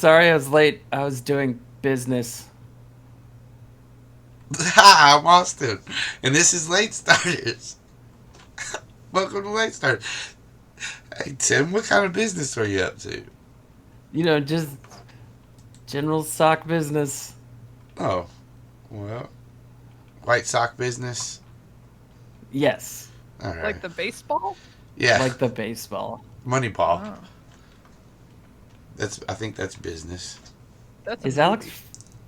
Sorry I was late. I was doing business. Hi, I'm Austin, and this is Late Starters. Welcome to Late Starters. Hey, Tim, what kind of business are you up to? Just general sock business. Oh, well, White Sock business. Yes, All right. Like the baseball? Yeah, like the baseball. Moneyball. Oh, I think that's business. that's a Is Alex movie.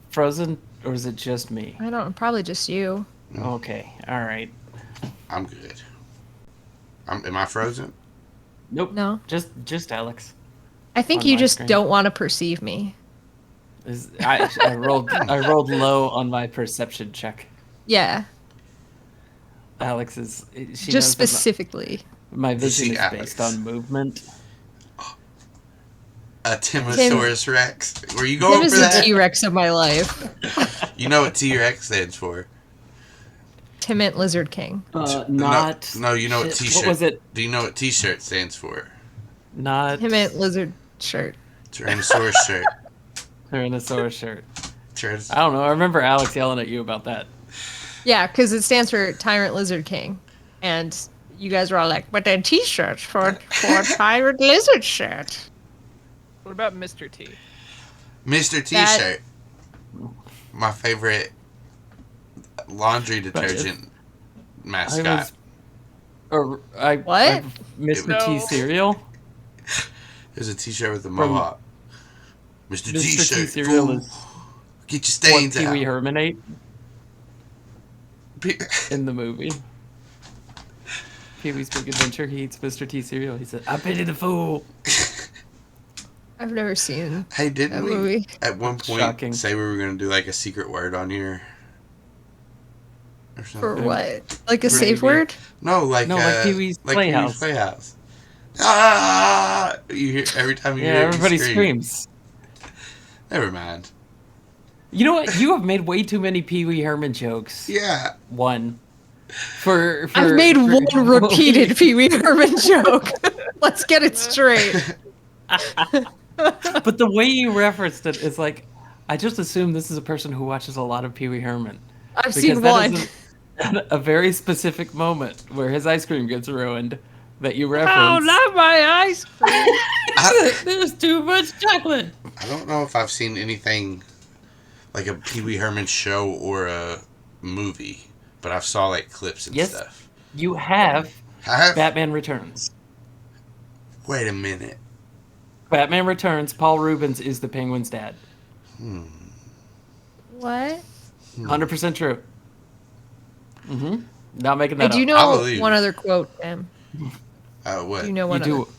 frozen or is it just me? I don't. Probably just you. Okay, all right. I'm good. Am I frozen? Nope. No. Just Alex. I think On you my just screen. don't want to perceive me. I rolled low on my perception check. Yeah. Alex is she Just knows that specifically. my vision see is Alex. based on movement. A Timosaurus Rex. Were you Tim going is for the that? T-Rex of my life. You know what T-Rex stands for? Timid Lizard King. Not. No, you know what shit, T-shirt. What was it? Do you know what T-shirt stands for? Not Timid Lizard shirt. Tyrannosaurus shirt. Tyrannosaurus shirt. I Tyrannos- don't know. I remember Alex yelling at you about that. Yeah, because it stands for Tyrant Lizard King. And you guys were all like, but then T-shirts for Tyrant Lizard shirt. What about Mr. T? Mr. That- T-shirt. My favorite laundry detergent mascot. What? Mr. No. T cereal. There's a T-shirt with a mohawk. Mr. Mr. T T-shirt. cereal Fool. is Get your what stains Pee Wee out. Herman ate in the movie. Pee Wee's Big Adventure. He eats Mr. T cereal. He said, "I pity the fool." I've never seen Hey, didn't that we movie. at one point Shocking. say we were going to do like a secret word on here? Or For something? what? Like a For safe Pee-wee. word? No, like Pee Wee's Playhouse. Playhouse. Ah! You hear every time you Yeah, hear it, you everybody scream. screams. Never mind. You know what? You have made way too many Pee Wee Herman jokes. Yeah. One. For I've made for- one repeated Pee Wee Herman joke. Let's get it straight. But the way you referenced it is like, I just assume this is a person who watches a lot of Pee Wee Herman. I've Because seen that one. is a very specific moment where his ice cream gets ruined that you Oh, reference. not my ice cream. There's too much chocolate. I don't know if I've seen anything like a Pee Wee Herman show or a movie, but I've saw like clips and Yes. stuff. You have Have? Batman Returns. Wait a minute. Batman Returns, Paul Rubens is the Penguin's dad. What? 100% true. Mm-hmm. Not making I that do up. I know believe one it. other quote, Tim. What? Do you know You one do. other?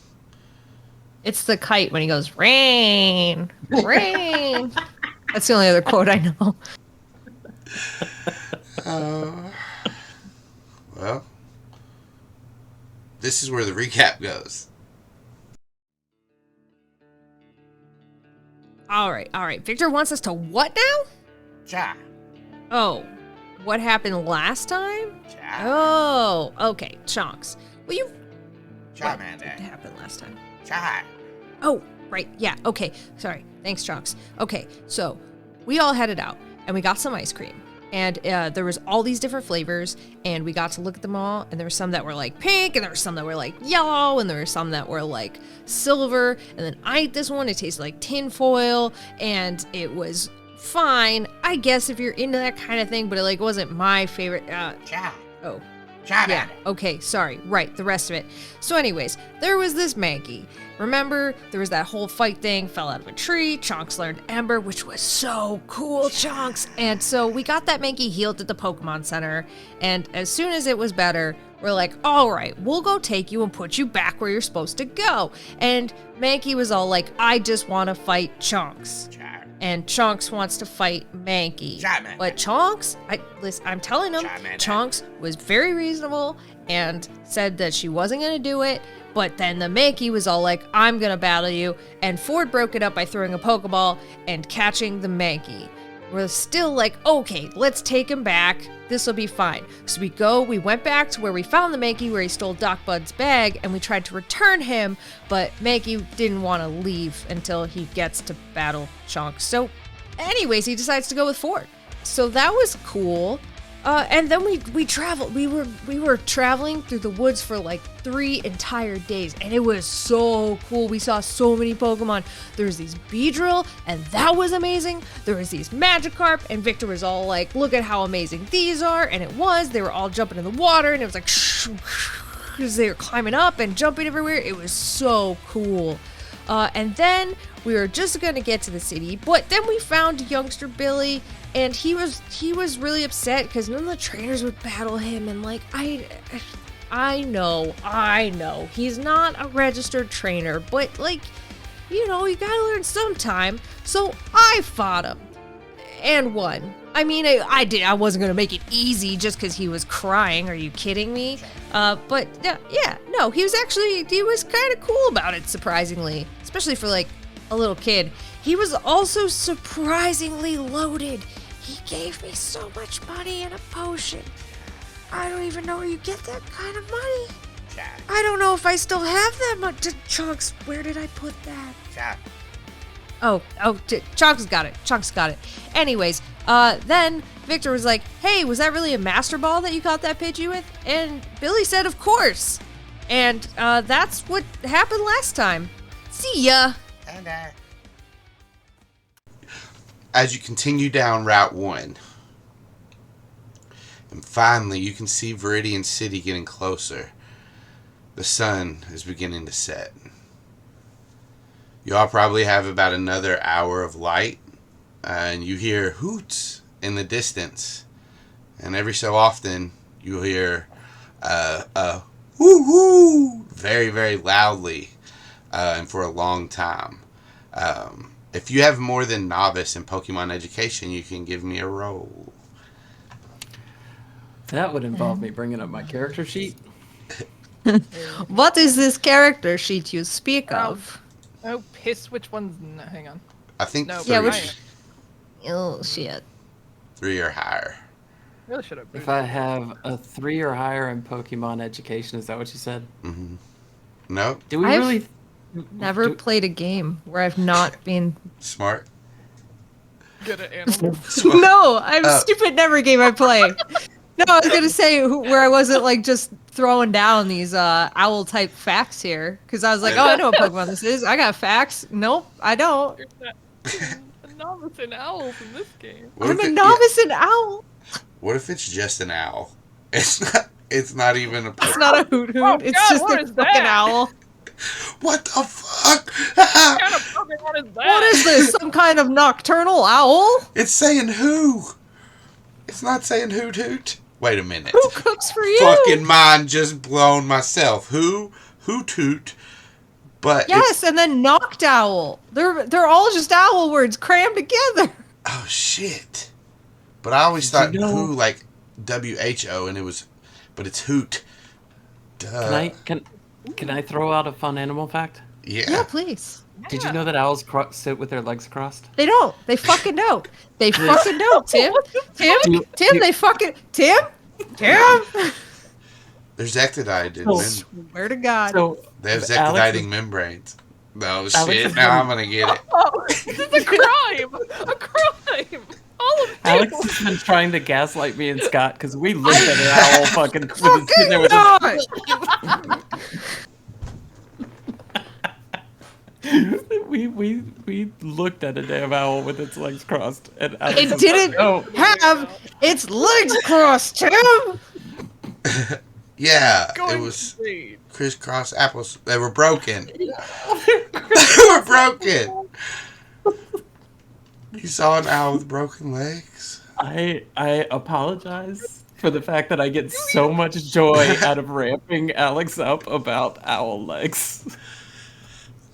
It's the kite when he goes, rain, rain. That's the only other quote I know. Well, this is where the recap goes. All right. Victor wants us to what now? Ja. Oh, what happened last time? Ja. Oh, okay, chunks. Well, you. Ja, What did happen last time? Ja. Oh, right. Yeah. Okay. Sorry. Thanks, Chunks. Okay. So we all headed out and we got some ice cream. And there was all these different flavors, and we got to look at them all. And there were some that were like pink, and there were some that were like yellow, and there were some that were like silver. And then I ate this one; it tasted like tin foil, and it was fine, I guess, if you're into that kind of thing. But it like wasn't my favorite. Ja. Oh, Ja. yeah, okay, sorry. Right, the rest of it. So anyways, there was this Mankey. Remember, there was that whole fight thing, fell out of a tree, Chonks learned Ember, which was so cool, Chonks. And so we got that Mankey healed at the Pokemon Center, and as soon as it was better, we're like, all right, we'll go take you and put you back where you're supposed to go. And Mankey was all like, I just want to fight Chonks. Ja. And Chonks wants to fight Mankey. Charmander. But Chonks, I'm telling him, Charmander. Chonks was very reasonable and said that she wasn't going to do it. But then the Mankey was all like, I'm going to battle you. And Ford broke it up by throwing a Pokeball and catching the Mankey. We're still like, okay, let's take him back. This will be fine. So we went back to where we found the Mankey, where he stole Doc Bud's bag, and we tried to return him, but Mankey didn't want to leave until he gets to battle Chunks. So anyways, he decides to go with Ford. So that was cool. And then we traveled. We were traveling through the woods for like 3 entire days, and it was so cool. We saw so many Pokemon. There was these Beedrill, and that was amazing. There was these Magikarp, and Victor was all like, "Look at how amazing these are!" And it was. They were all jumping in the water, and it was like, because they were climbing up and jumping everywhere. It was so cool. And then we were just gonna get to the city, but then we found youngster Billy. And he was really upset because none of the trainers would battle him, and like I know he's not a registered trainer, but like, you know, you gotta learn sometime. So I fought him and won. I mean, I wasn't gonna make it easy just because he was crying. Are you kidding me? But yeah, no, he was kind of cool about it, surprisingly, especially for like a little kid. He was also surprisingly loaded. He gave me so much money and a potion. I don't even know where you get that kind of money. I don't know if I still have that much. Chunks, where did I put that? Chunks got it. Anyways, then Victor was like, "Hey, was that really a Master Ball that you caught that Pidgey with?" And Billy said, "Of course." And that's what happened last time. See ya. As you continue down Route 1, and finally you can see Viridian City getting closer. The sun is beginning to set. You all probably have about another hour of light, and you hear hoots in the distance. And every so often you hear woo-hoo very, very loudly, and for a long time. If you have more than novice in Pokemon education, you can give me a roll. That would involve me bringing up my character sheet. What is this character sheet you speak of? Oh, piss. Which one's... No, hang on. I think No, 3. Yeah, which... Oh, shit. 3 or higher. Really should have... If I have a 3 or higher in Pokemon education, is that what you said? Mm-hmm. No? Do we I've really... Never played a game where I've not been... Smart? Good at animals. No, I'm stupid in every game I play. No, I was going to say where I wasn't like just throwing down these owl type facts here. Because I was like, oh, I know what Pokemon this is. I got facts. Nope, I don't. You're a novice in owls in this game. I'm a novice in owl. What if it's just an owl? It's not even a Pokemon. It's not a hoot hoot. Oh, It's God, just what a is fucking that? owl. What the fuck? What kind of Pokemon is that? What is this? Some kind of nocturnal owl? It's saying who? It's not saying hoot hoot. Wait a minute. Who cooks for you? Fucking mind just blown myself. Who? Hoot hoot. But Yes, and then knocked owl. They're all just owl words crammed together. oh shit. But I always thought you know- who like WHO and it was, but it's hoot. Duh. Can I throw out a fun animal fact? Yeah, please. Did you know that owls sit with their legs crossed? They don't. They fucking don't. They fucking don't, Tim. Tim, they fucking... Tim? There's ectodite in Oh. them. Swear to God. So They have Alex ectoditing is- membranes. No Alex shit. is Now from- I'm gonna get it. Oh, this is a crime! A crime! All of you! Alex has been trying to gaslight me and Scott because we looked at an owl fucking sitting there with we looked at a damn owl with its legs crossed and Alex It was didn't like, "No." have its legs crossed, Tim. Yeah, Going it was insane. crisscross apples. They were broken. They were broken. You saw an owl with broken legs? I apologize for the fact that I get so much joy out of ramping Alex up about owl legs.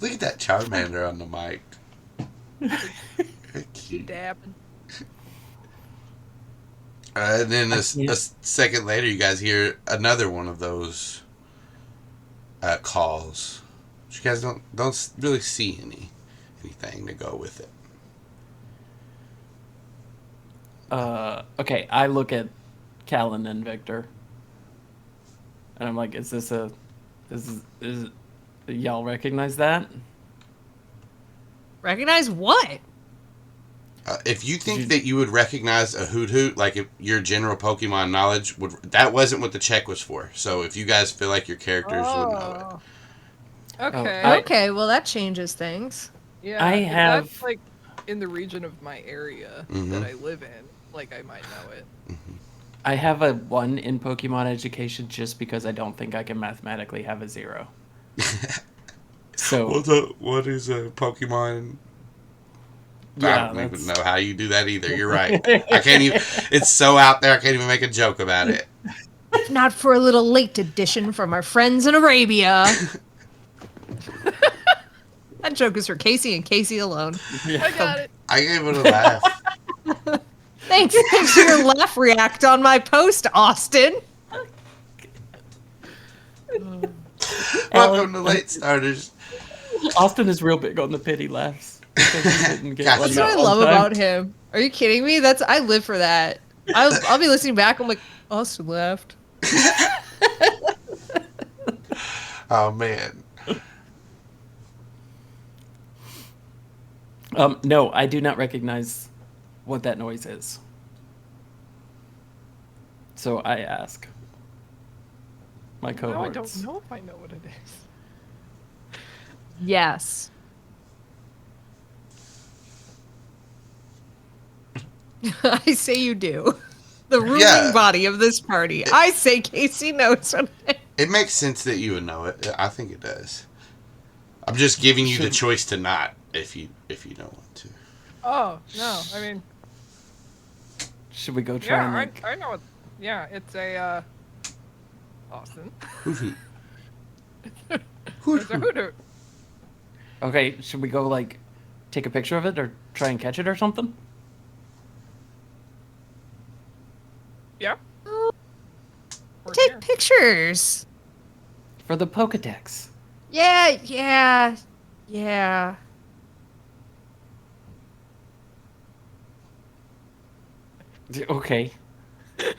Look at that Charmander on the mic. Very You cute. dabbing. And then a Yeah. second later, you guys hear another one of those calls. But you guys don't really see anything to go with it. Okay, I look at Calynn and Victor, and I'm like, is y'all recognize that? Recognize what? If you think you- that you would recognize a Hoot Hoot, like if your general Pokemon knowledge would, that wasn't what the check was for. So if you guys feel like your characters would know it. Oh. Okay. I- Okay, well that changes things. Yeah. I if have- that's like in the region of my area Mhm. that I live in, like I might know it. I have a 1 in Pokemon education just because I don't think I can mathematically have a 0. So What is a Pokemon? I yeah, don't even that's know how you do that either. You're right. I can't even. It's so out there. I can't even make a joke about it. If not for a little late addition from our friends in Arabia. That joke is for Kaycie and Kaycie alone. I got it. I gave it a laugh. Thanks for your laugh react on my post, Austin. Welcome to Late Starters. Austin is real big on the pity laughs. Because he didn't get Gotcha. one That's what I that one love time. about him. Are you kidding me? I live for that. I'll be listening back. I'm like, Austin laughed. Oh man. No, I do not recognize what that noise is. So I ask my No, I cohorts. don't know if I know what it is. Yes. I say you do. The ruling Yeah. body of this party. I say Kaycie knows what it is. It makes sense that you would know it. I think it does. I'm just giving you the choice to not if you don't want to. Oh no, I mean, Should we go try yeah, and like... I know it. Yeah, it's a Austin. Hoot hoot. It's a hoot hoot. Okay, should we go like take a picture of it or try and catch it or something? Yeah. We're Take here. pictures. For the Pokedex. Yeah. Okay.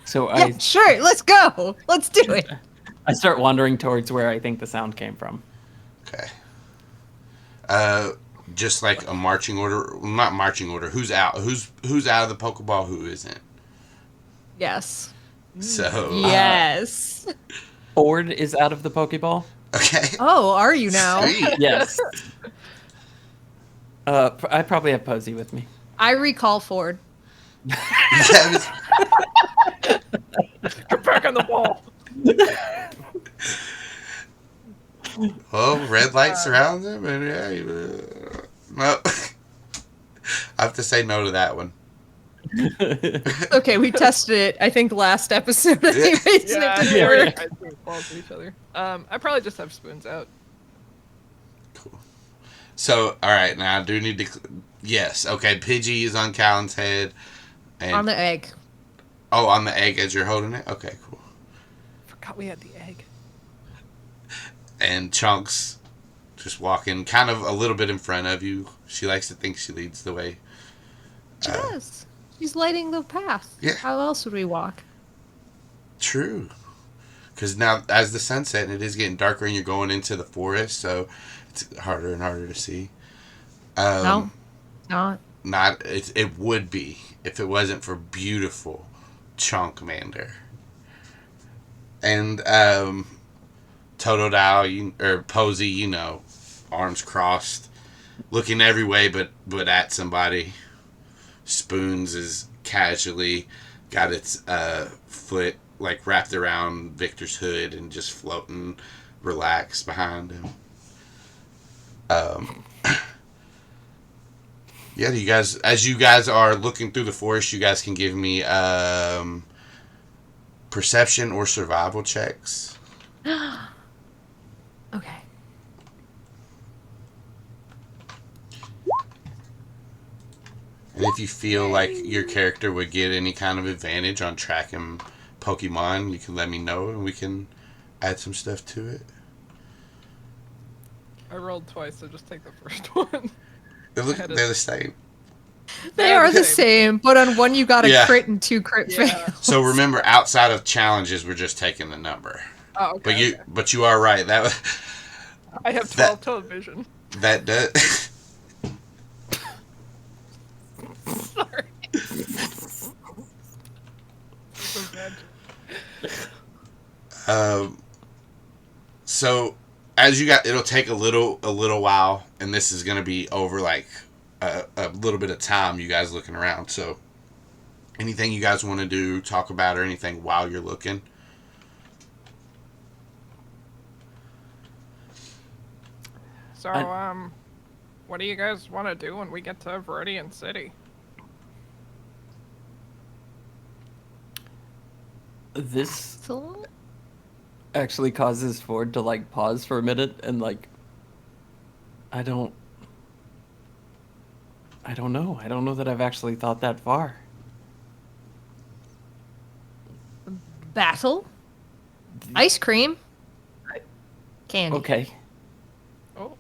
So Yeah, sure. Let's go. Let's do it. I start wandering towards where I think the sound came from. Okay. Just like a marching order, well, not marching order. Who's out? Who's out of the Pokeball? Who isn't? Yes. So Yes. Ford is out of the Pokeball. okay. Oh, are you now? Sweet. Yes. I probably have Posey with me. I recall Ford. That was- Get back on the wall. well, red light surrounds him, and yeah, no. I have to say no to that one. Okay, we tested it, I think, last episode. Anyways, and Yeah, it didn't yeah, work. I think balls to each other. I probably just have spoons out. Cool. So, all right, now I do need to. Yes, okay. Pidgey is on Calyn's head, and On the egg. on the egg as you're holding it. Okay, cool. Forgot we had the egg. And Chunks just walking kind of a little bit in front of you. She likes to think she leads the way. She does. She's lighting the path. Yeah. How else would we walk? True. Because now, as the sun's setting, it is getting darker and you're going into the forest, so it's harder and harder to see. No, not. It would be if it wasn't for beautiful Chunkmander. And Totodile, or Posey, arms crossed, looking every way but at somebody. Spoons is casually got its foot like wrapped around Victor's hood and just floating relaxed behind him. Yeah, you guys, as you guys are looking through the forest, you guys can give me perception or survival checks. Okay. And if you feel like your character would get any kind of advantage on tracking Pokemon, you can let me know and we can add some stuff to it. I rolled twice, so just take the first one. They're the same. They are the same, but on one you got a Yeah. crit and 2 crit Yeah. fails. So remember, outside of challenges, we're just taking the number. Oh, okay. But you are right. I have 12 television. that does. Sorry. So bad. So as you got, it'll take a little while, and this is gonna be over like a little bit of time. You guys looking around. So anything you guys want to do, talk about, or anything while you're looking. So, what do you guys want to do when we get to Viridian City? This So, actually causes Ford to like pause for a minute and like I don't know. I don't know that I've actually thought that far. battle, ice cream, candy. Okay. Oh,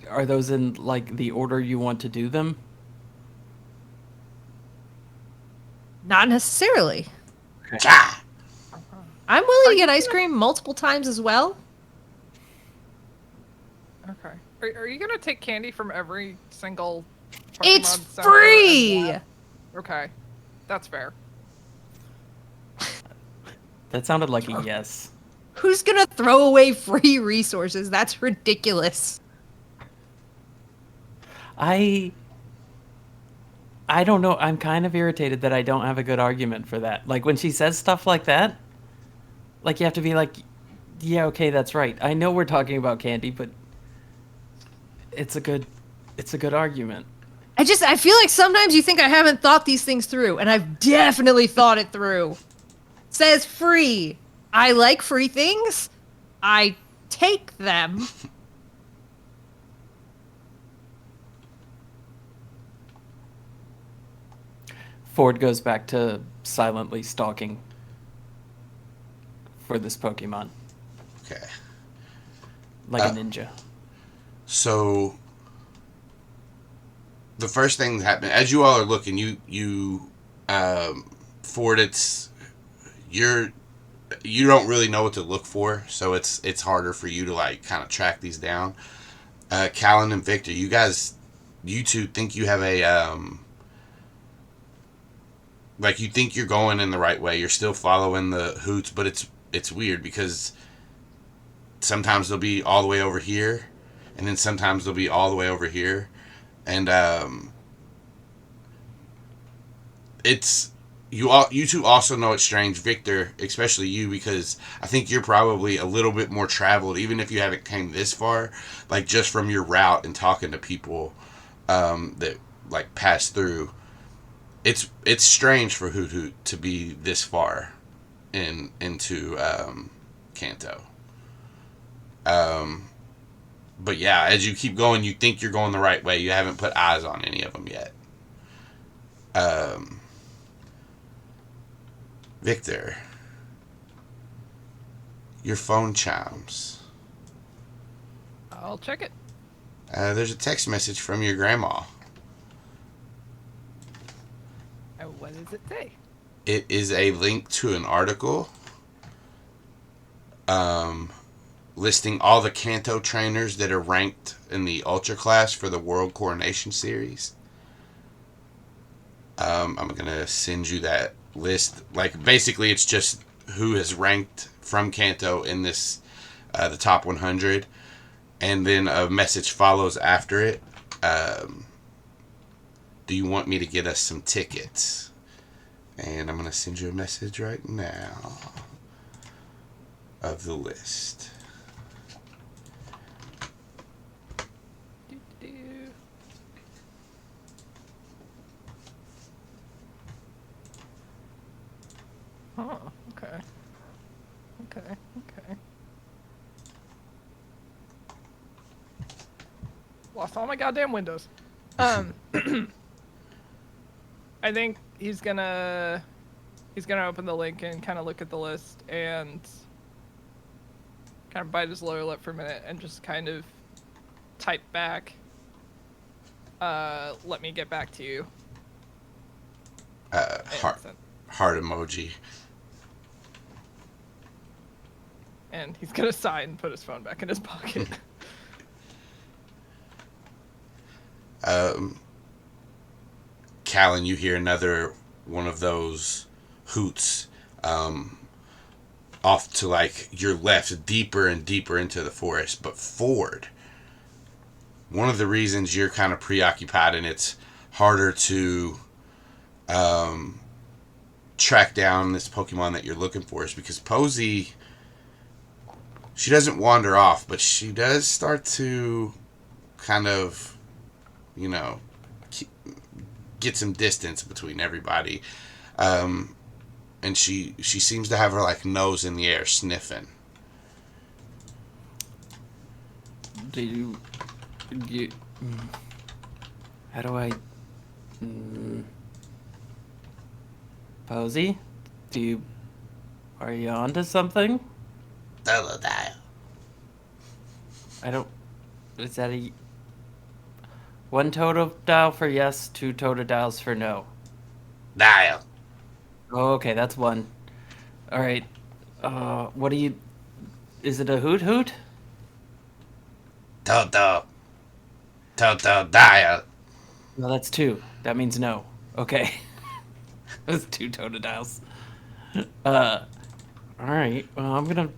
Are those in like the order you want to do them? Not necessarily. Ah! I'm willing to get ice cream multiple times as well. okay. Are you gonna take candy from every single Pokemon It's Center free! and lab? Okay, that's fair. That sounded like a yes. Who's gonna throw away free resources? That's ridiculous. I don't know. I'm kind of irritated that I don't have a good argument for that. Like when she says stuff like that, like you have to be like, yeah, okay, that's right. I know we're talking about candy, but it's a good argument. I feel like sometimes you think I haven't thought these things through, and I've definitely thought it through. Says free. I like free things. I take them. Ford goes back to silently stalking for this Pokemon Okay. like a ninja. So the first thing that happened as you all are looking, Ford, you don't really know what to look for, so it's harder for you to like kind of track these down. Calynn and Victor, you two think you have a like you think you're going in the right way. You're still following the hoots, but it's weird because sometimes they'll be all the way over here, and then sometimes they'll be all the way over here, and it's you two also know it's strange, Victor, especially you, because I think you're probably a little bit more traveled, even if you haven't came this far, like just from your route and talking to people that like pass through. It's strange for Hoot Hoot to be this far into Kanto. But yeah, as you keep going, you think you're going the right way. You haven't put eyes on any of them yet. Victor, your phone chimes. I'll check it. There's a text message from your grandma. What does it say? It is a link to an article listing all the Kanto trainers that are ranked in the Ultra class for the World Coronation Series. I'm going to send you that list. Like, basically, it's just who is ranked from Kanto in this, the top 100. And then a message follows after it. Do you want me to get us some tickets? And I'm going to send you a message right now of the list. Oh, okay. Okay. Lost all my goddamn windows. I think he's gonna open the link and kind of look at the list and kind of bite his lower lip for a minute and just kind of type back. Let me get back to you. Heart emoji. And he's gonna sigh and put his phone back in his pocket. Calynn, you hear another one of those hoots off to like your left, deeper and deeper into the forest. But Ford, one of the reasons you're kind of preoccupied and it's harder to track down this Pokemon that you're looking for is because Posey, she doesn't wander off, but she does start to kind of, get some distance between everybody. And she seems to have her like nose in the air sniffing. Do you how do I Posey? Are you onto something? Dial. I don't is that a one Totodile for yes, two Totodiles for no? Dial. Oh, okay, that's one. All right. What do you? Is it a hoot hoot? Toto dial. No, that's two. That means no. Okay. That's two Totodiles. All right. Well,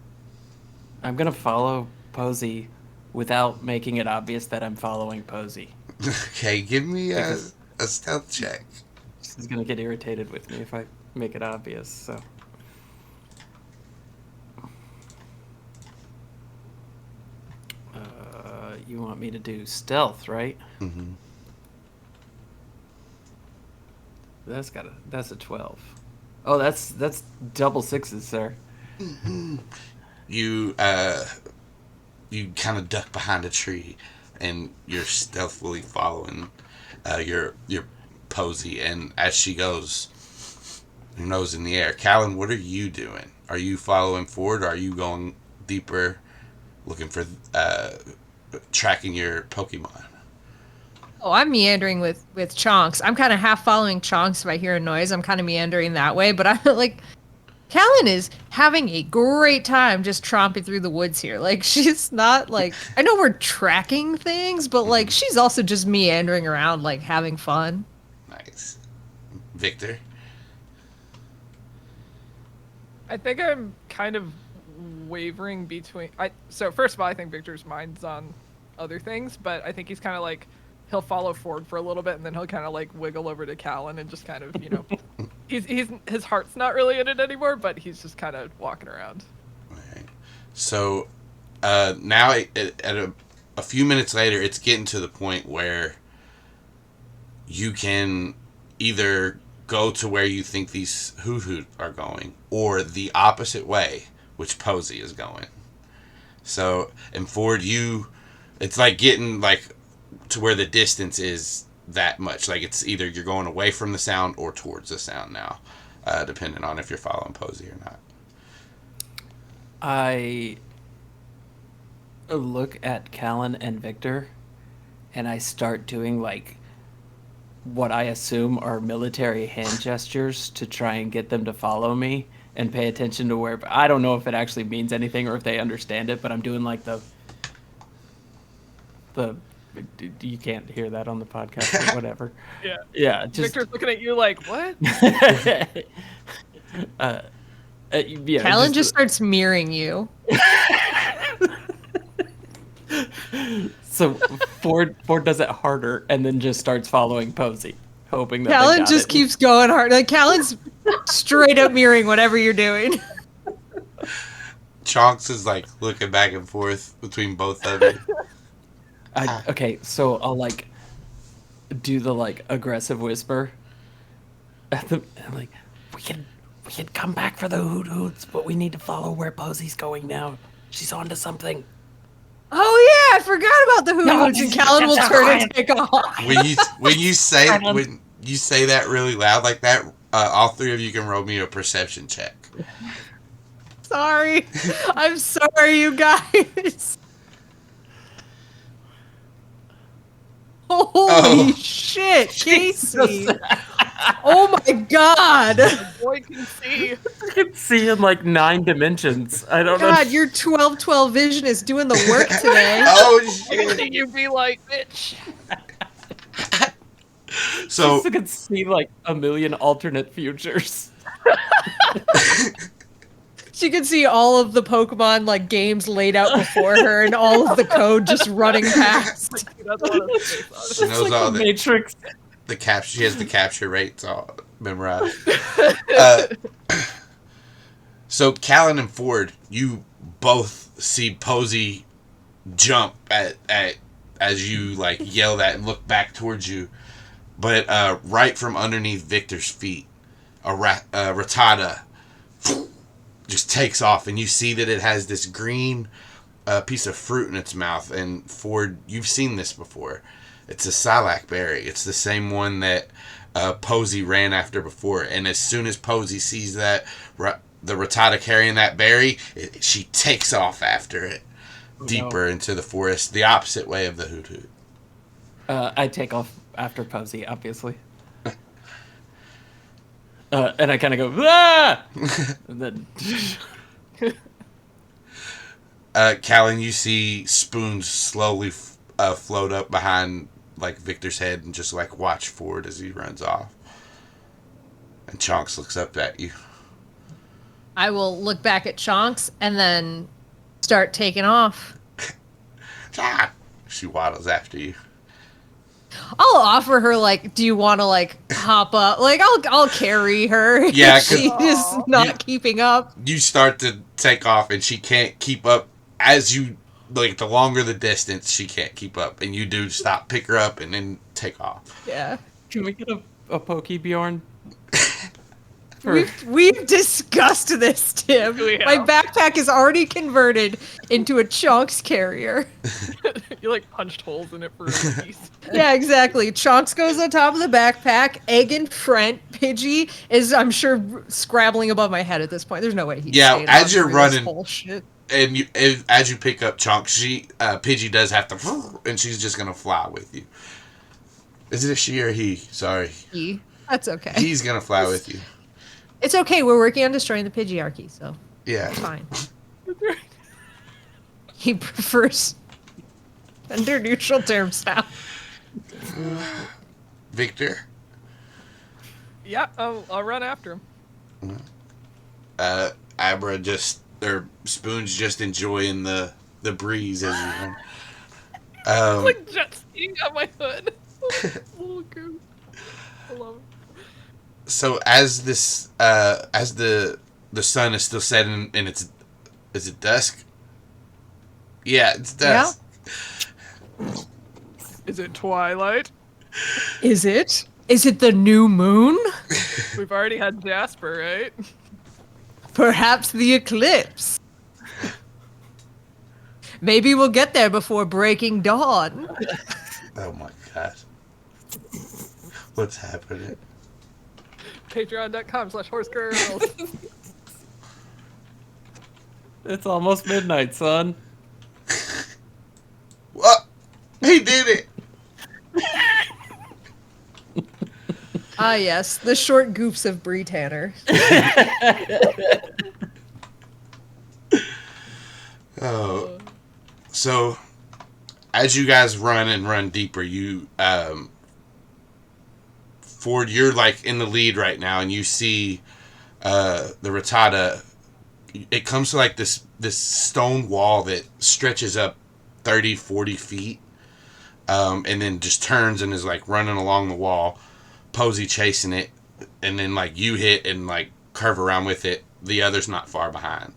I'm gonna follow Posey without making it obvious that I'm following Posey. Okay, give me a Because- stealth check. She's gonna get irritated with me if I make it obvious. So. You want me to do stealth, right? Mm-hmm. That's a 12. Oh, that's double sixes, sir. You you kind of duck behind a tree, and you're stealthily following your Posey, and as she goes, her nose in the air. Calynn, what are you doing? Are you following forward, or are you going deeper, looking for tracking your Pokemon? Oh, I'm meandering with Chonks. I'm kind of half following Chonks if I hear a noise. I'm kind of meandering that way, but I'm like, Calynn is having a great time just tromping through the woods here. Like, she's not like, I know we're tracking things, but like, she's also just meandering around, like having fun. Nice. Victor? I think I'm kind of wavering between. So first of all, I think Victor's mind's on other things, but I think he's kind of like he'll follow Ford for a little bit, and then he'll kind of like wiggle over to Calynn and just kind of he's his heart's not really in it anymore, but he's just kind of walking around. Okay. So now at a few minutes later, it's getting to the point where you can either go to where you think these hoot are going, or the opposite way, which Posey is going. So, and Ford, it's like getting like to where the distance is that much. Like it's either you're going away from the sound or towards the sound now, depending on if you're following Posey or not. I look at Calynn and Victor, and I start doing like what I assume are military hand gestures to try and get them to follow me and pay attention to where. I don't know if it actually means anything or if they understand it, but I'm doing like the. You can't hear that on the podcast, but whatever. Yeah. Yeah. Just. Victor's looking at you like, what? Yeah. Calynn just starts mirroring you. So Ford does it harder and then just starts following Posey, hoping that they Calynn got just it. keeps going hard. Like, Calyn's straight up mirroring whatever you're doing. Chonks is like looking back and forth between both of you. Okay, so I'll like do the like aggressive whisper. I'm like, we can come back for the hoot hoots, but we need to follow where Posey's going now. She's onto something. Oh yeah, I forgot about the No, hoots, and Calynn will turn and take off. When you say that really loud like that, all three of you can roll me a perception check. Sorry, I'm sorry, you guys. Holy shit, Kaycie! Oh my god! Boy can see. I can see in like 9 dimensions. I don't know. God, your 12/12 vision is doing the work today. Oh I can shit! see you be like, bitch. So I can see like a million alternate futures. She can see all of the Pokemon like games laid out before her and all of the code just running past. He doesn't want us to face on it. she knows It's all like the the Matrix. capture. She has the capture rates all memorized. So Calynn and Ford, you both see Posey jump at as you like yell that and look back towards you, but right from underneath Victor's feet, a Rattata just takes off, and you see that it has this green piece of fruit in its mouth. And Ford, you've seen this before. It's a Silac berry. It's the same one that Posey ran after before. And as soon as Posey sees that the Rattata carrying that berry, she takes off after it deeper into the forest, the opposite way of the Hoot Hoot. I take off after Posey, obviously. And I kind of go, ah! And then Calynn, you see spoons slowly float up behind like Victor's head and just like watch Ford as he runs off. And Chonks looks up at you. I will look back at Chonks and then start taking off. Ah! She waddles after you. I'll offer her like, do you want to like hop up? Like I'll carry her. Yeah, if she is not keeping up. You start to take off and she can't keep up. As you like, the longer the distance, she can't keep up, and you do stop, pick her up, and then take off. Yeah. can we get a Pokebjorn? We've discussed this, Tim. We have. My backpack is already converted into a Chonks carrier. You like punched holes in it for a piece. Yeah, exactly. Chonks goes on top of the backpack. Egg in front. Pidgey is, I'm sure, scrabbling above my head at this point. There's no way he's staying as on you're through running, this whole shit. and as you pick up Chonks, Pidgey does have to, and she's just gonna fly with you. Is it a she or he? Sorry, That's okay. he's gonna fly with you. It's okay. We're working on destroying the Pidgearchy, so Yeah. it's fine. He prefers under neutral terms now. Victor, Yeah, I'll run after him. Abra Spoon's just enjoying the breeze as you run. Like jet skiing on my hood. Little goose. I love it. So as this as the sun is still setting and is it dusk? Yeah, it's dusk. Is it twilight? Is it? Is it the new moon? We've already had Jasper, right? Perhaps the eclipse. Maybe we'll get there before breaking dawn. Oh my god. What's happening? Patreon.com/horsegirls. It's almost midnight, son. What? He did it. Ah, yes, the short goofs of Bree Tanner. Oh. So as you guys run deeper, you Ford, you're like in the lead right now, and you see the Rattata. It comes to like this stone wall that stretches up 30, 40 feet, and then just turns and is like running along the wall. Posey chasing it, and then like you hit and like curve around with it. The other's not far behind.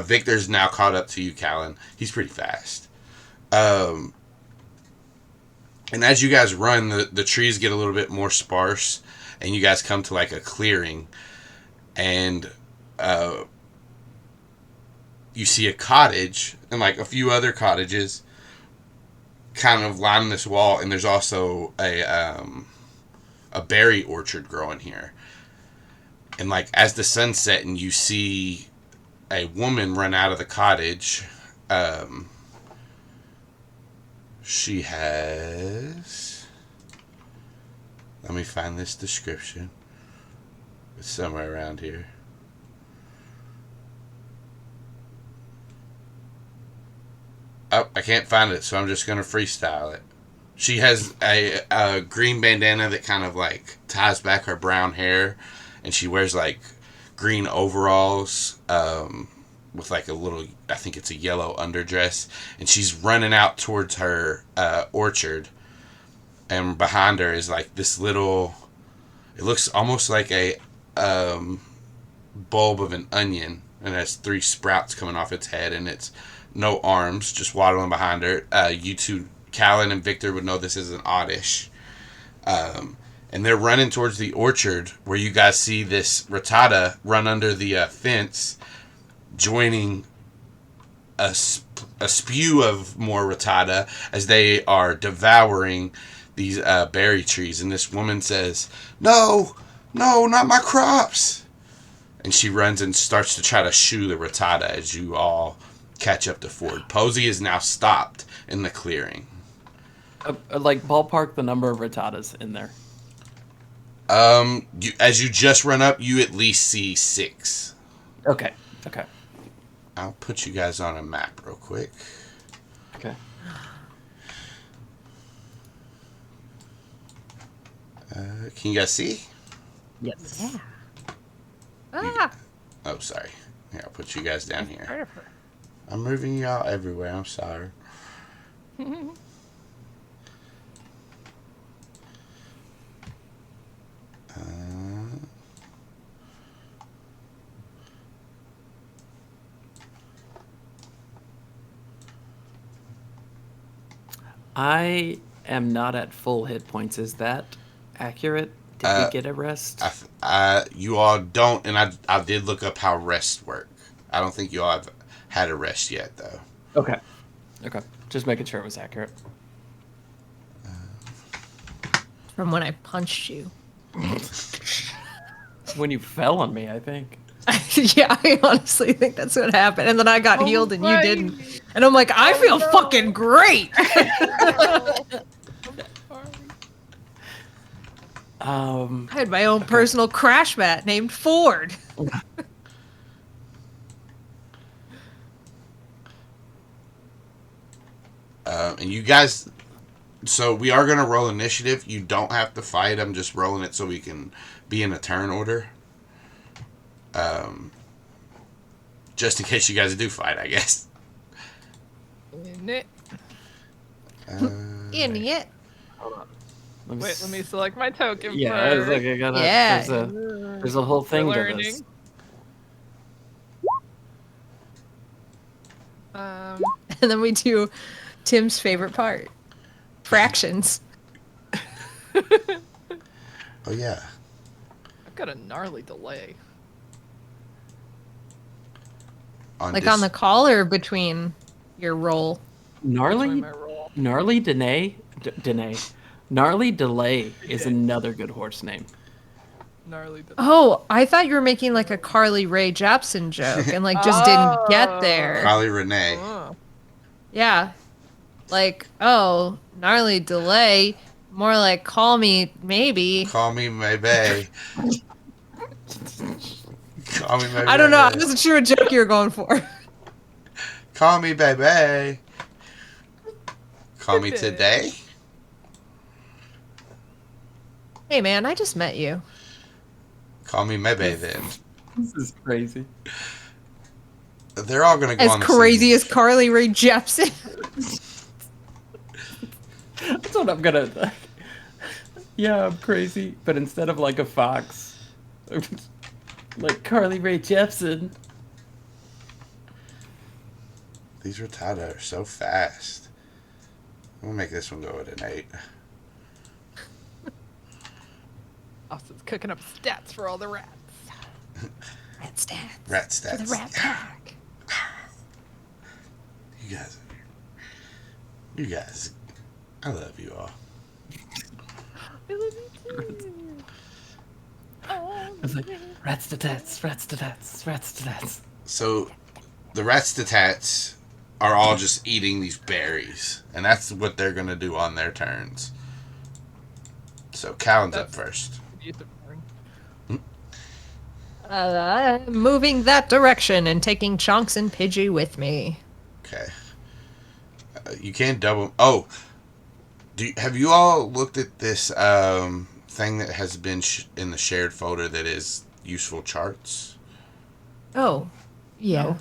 Victor's now caught up to you, Calynn. He's pretty fast. And as you guys run, the trees get a little bit more sparse, and you guys come to like a clearing, and you see a cottage and like a few other cottages kind of lining this wall, and there's also a berry orchard growing here. And like as the sun's setting, you see a woman run out of the cottage. She has Let me find this description. It's somewhere around here. Oh, I can't find it, so I'm just going to freestyle it. She has a green bandana that kind of like ties back her brown hair, and she wears like green overalls with like a little, I think it's a yellow underdress, and she's running out towards her orchard, and behind her is like this little, it looks almost like a bulb of an onion, and it has 3 sprouts coming off its head, and it's no arms, just waddling behind her. You two, Calynn and Victor, would know this is an oddish. And they're running towards the orchard where you guys see this Rattata run under the fence, joining a spew of more Rattata as they are devouring these berry trees. And this woman says, "No, not my crops!" And she runs and starts to try to shoo the Rattata as you all catch up to Ford. Posey is now stopped in the clearing. Like ballpark the number of Rattatas in there. As you just run up, you at least see 6. Okay. I'll put you guys on a map real quick. Okay. Can you guys see? Yes. Yeah. Ah. Oh, sorry. Here, I'll put you guys down here. Part of her. I'm moving y'all everywhere. I'm sorry. I am not at full hit points. Is that accurate? Did we get a rest? You all don't, and I did look up how rests work. I don't think you all have had a rest yet, though. Okay. Just making sure it was accurate. From when I punched you. When you fell on me, I think. Yeah, I honestly think that's what happened. And then I got healed and you didn't. And I'm like, I feel fucking great. I had my own personal crash mat named Ford. And you guys, so we are going to roll initiative. You don't have to fight. I'm just rolling it so we can be in a turn order. Just in case you guys do fight, I guess. In it. In it. Wait, let me select my token Yeah, I was first. like, I gotta. Yeah. There's a whole thing to learning. this. And then we do Tim's favorite part. Fractions. Oh, yeah. I've got a gnarly delay. Like on the call or between your roll? Gnarly, Between my roll. gnarly Danae. Gnarly Delay is another good horse name. Gnarly delay. Oh, I thought you were making like a Carly Rae Jepsen joke and like just didn't get there. Carly Renee. Oh. Yeah. Like, oh, gnarly delay. More like call me maybe. Call me maybe. Call me maybe. I don't know. I wasn't sure what joke you were going for. Call me baby. Call me today. Hey man, I just met you. Call me maybe then. This is crazy. They're all gonna go As on the crazy same. as Carly Rae Jepsen. That's what I'm gonna. Yeah, I'm crazy, but instead of like a fox, like Carly Rae Jepsen. These Rattata are so fast. I'm gonna make this one go at an 8. Austin's cooking up stats for all the rats. Rat stats. Rat For stats. the rat pack. You guys, I love you all. I love you too. I was like, rats to tats, rats to tats, rats to tats. So, the Rattata are all just eating these berries, and that's what they're gonna do on their turns. So Calyn's up That's first. use of turn. Moving that direction and taking Chunks and Pidgey with me. Okay. You can double. Oh, have you all looked at this thing that has been in the shared folder that is useful charts? Oh, yeah. No.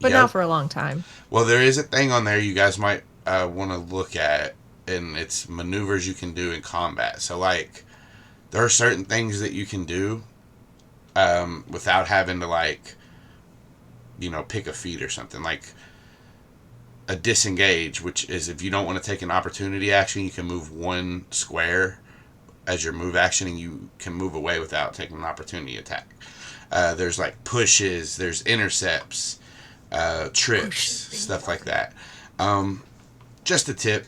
But Yep. not for a long time. Well, there is a thing on there you guys might want to look at, and it's maneuvers you can do in combat. So, like, there are certain things that you can do without having to, like, pick a feat or something. Like a disengage, which is if you don't want to take an opportunity action, you can move one square as your move action, and you can move away without taking an opportunity attack. There's, like, pushes, there's intercepts, trips, stuff like that. Just a tip.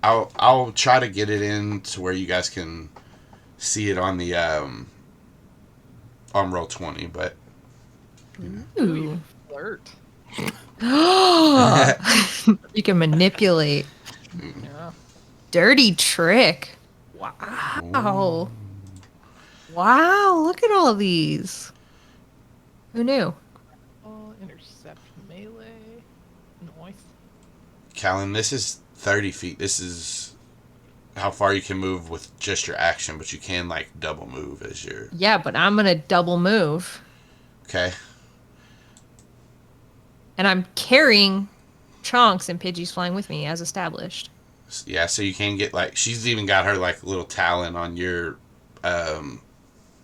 I'll try to get it in to where you guys can see it on the on Roll20, but Ooh, you flirt. You can manipulate. Yeah. Dirty trick. Wow. Wow, look at all these. Who knew? Oh, intercept melee. Nice. Calynn, this is 30 feet. This is how far you can move with just your action, but you can, like, double move as your... Yeah, but I'm going to double move. Okay. And I'm carrying Chunks and Pidgey's flying with me as established. Yeah, so you can get, like... She's even got her, like, little talon on your...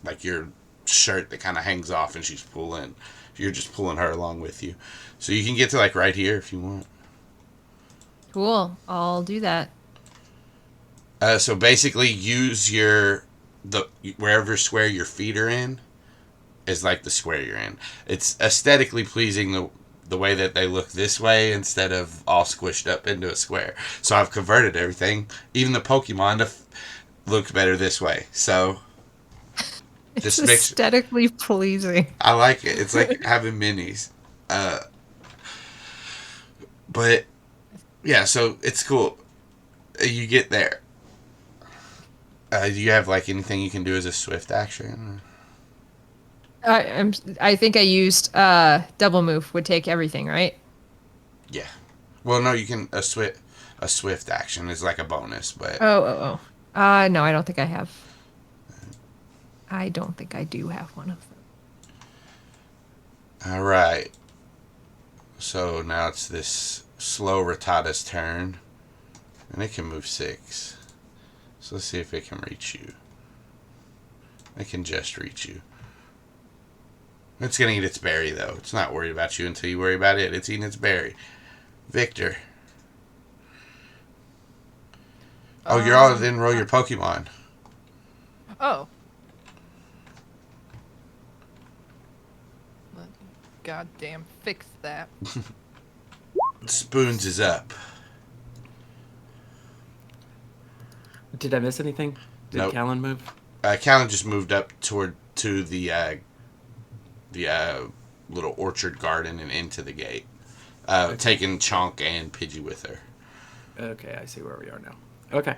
like, your shirt that kind of hangs off, and she's pulling... You're just pulling her along with you. So you can get to, like, right here if you want. Cool. I'll do that. So basically, use wherever square your feet are in is like the square you're in. It's aesthetically pleasing the way that they look this way instead of all squished up into a square. So I've converted everything, even the Pokemon, to look better this way. So It's aesthetically pleasing. I like it. It's like having minis. But yeah, so it's cool. You get there. Do you have, like, anything you can do as a swift action? I think I used double move would take everything, right? Yeah. Well, no, you can a swift action is like a bonus, but Oh. No, I don't think I have. I don't think I do have one of them. all right. So now it's this slow Rattata's turn, and it can move 6. So let's see if it can reach you. It can just reach you. It's gonna eat its berry, though. It's not worried about you until you worry about it. It's eating its berry. Victor. Oh, you're all didn't roll your Pokemon. Oh. Let me goddamn fix that. Spoons is up. Did I miss anything? Did Nope. Calynn move? Calynn just moved up to the little orchard garden and into the gate, taking Chonk and Pidgey with her. Okay, I see where we are now. Okay.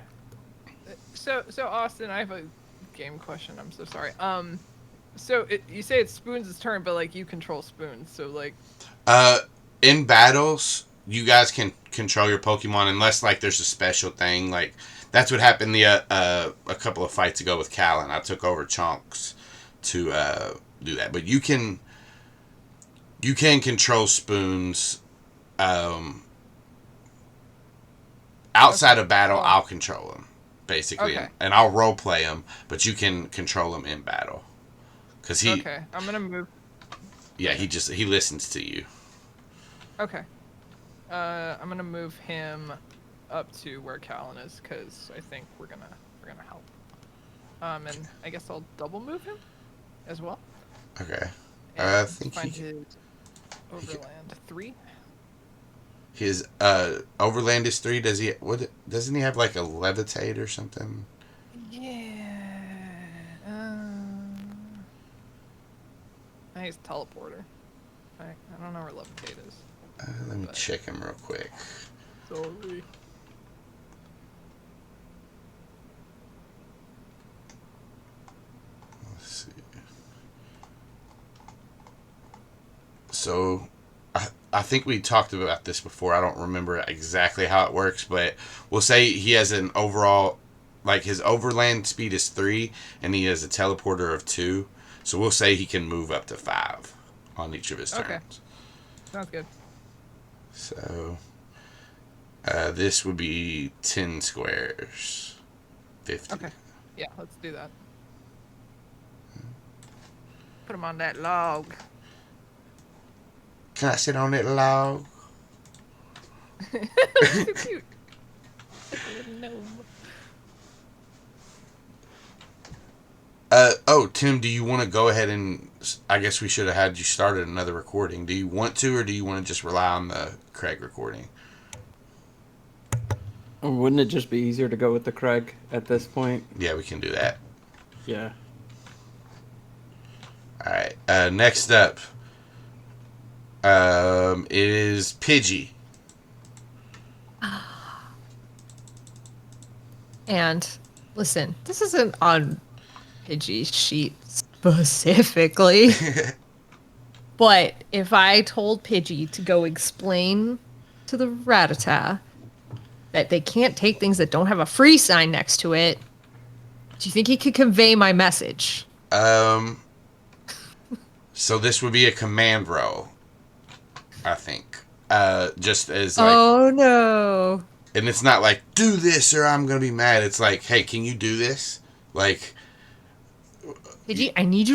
So Austin, I have a game question. I'm so sorry. So you say it's Spoons' turn, but, like, you control Spoons, so, like... In battles, you guys can control your Pokemon unless, like, there's a special thing. Like, that's what happened a couple of fights ago with Calynn. I took over Chonks to do that. But you can control Spoons. Outside of battle, I'll control them, basically. Okay. And I'll role play them, but you can control them in battle. Cause Okay, I'm gonna move... Yeah, he listens to you. Okay. I'm gonna move him up to where Calynn is, because I think we're gonna help. And I guess I'll double move him as well. Okay. And I think find his overland 3. His overland is 3. Doesn't he have, like, a levitate or something? Yeah. I think it's teleporter. I don't know where levitate is. Let me check him real quick. Sorry. So I think we talked about this before. I don't remember exactly how it works, but we'll say he has an overall, like his overland speed is 3, and he has a teleporter of 2. So we'll say he can move up to 5 on each of his turns. Okay. Sounds good. So this would be 10 squares. 50. Okay. Yeah, let's do that. Put him on that log. Can I sit on that log? So cute. Like a little gnome. Oh, Tim, do you want to go ahead and... I guess we should have had you started another recording. Do you want to, or do you want to just rely on the Craig recording? Wouldn't it just be easier to go with the Craig at this point? Yeah, we can do that. Yeah. All right. Next up is Pidgey. And listen, this isn't on Pidgey's sheet specifically. But if I told Pidgey to go explain to the Rattata that they can't take things that don't have a free sign next to it, do you think he could convey my message? So this would be a command roll, I think. Just as like... Oh no. And it's not like, do this or I'm going to be mad. It's like, hey, can you do this? Like... Pidgey, I need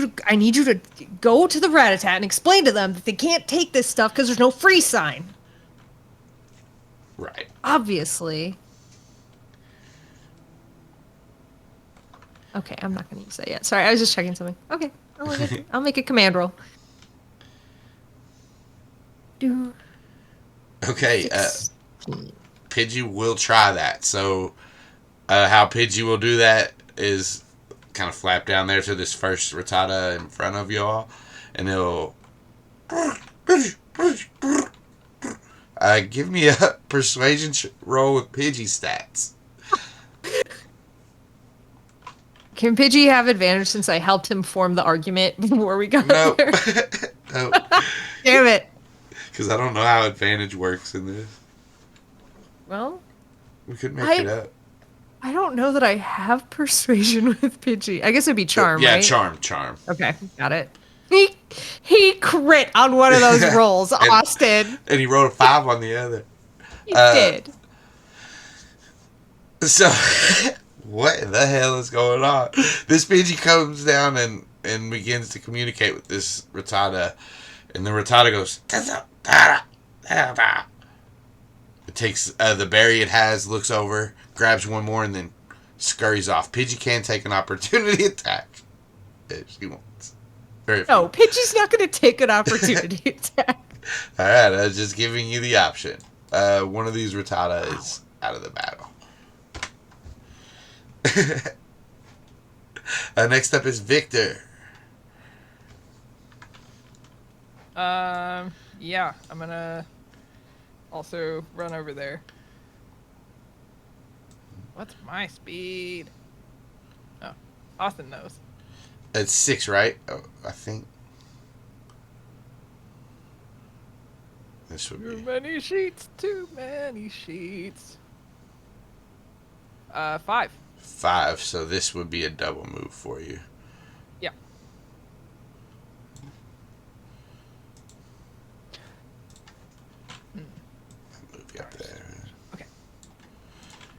you to go to the Rattata and explain to them that they can't take this stuff because there's no free sign. Right. Obviously. Okay, I'm not going to use that yet. Sorry, I was just checking something. Okay, I'll make a command roll. Do. Okay, 16. Pidgey will try that. So, how Pidgey will do that is kind of flap down there to this first Rattata in front of y'all, and he'll give me a persuasion roll with Pidgey stats. Can Pidgey have advantage since I helped him form the argument before we got No. there? No. Damn it. Because I don't know how advantage works in this. Well, We could make it up. I don't know that I have persuasion with Pidgey. I guess it'd be charm, Yeah, right? charm. Okay, got it. He crit on one of those rolls, Austin. And he rolled a 5 on the other. He did. So, what the hell is going on? This Pidgey comes down and begins to communicate with this Rattata. And the Rattata goes... It takes the berry it has, looks over, grabs one more, and then scurries off. Pidgey can take an opportunity attack if she wants. No, Pidgey's not going to take an opportunity attack. Alright, I was just giving you the option. One of these Rattata is out of the battle. Next up is Victor. Yeah, I'm gonna also run over there. What's my speed? Oh, Austin knows. It's 6, right? Oh, I think. This would Too be... many sheets, too many sheets. 5. 5, so this would be a double move for you. Yeah. Move you up there. Okay.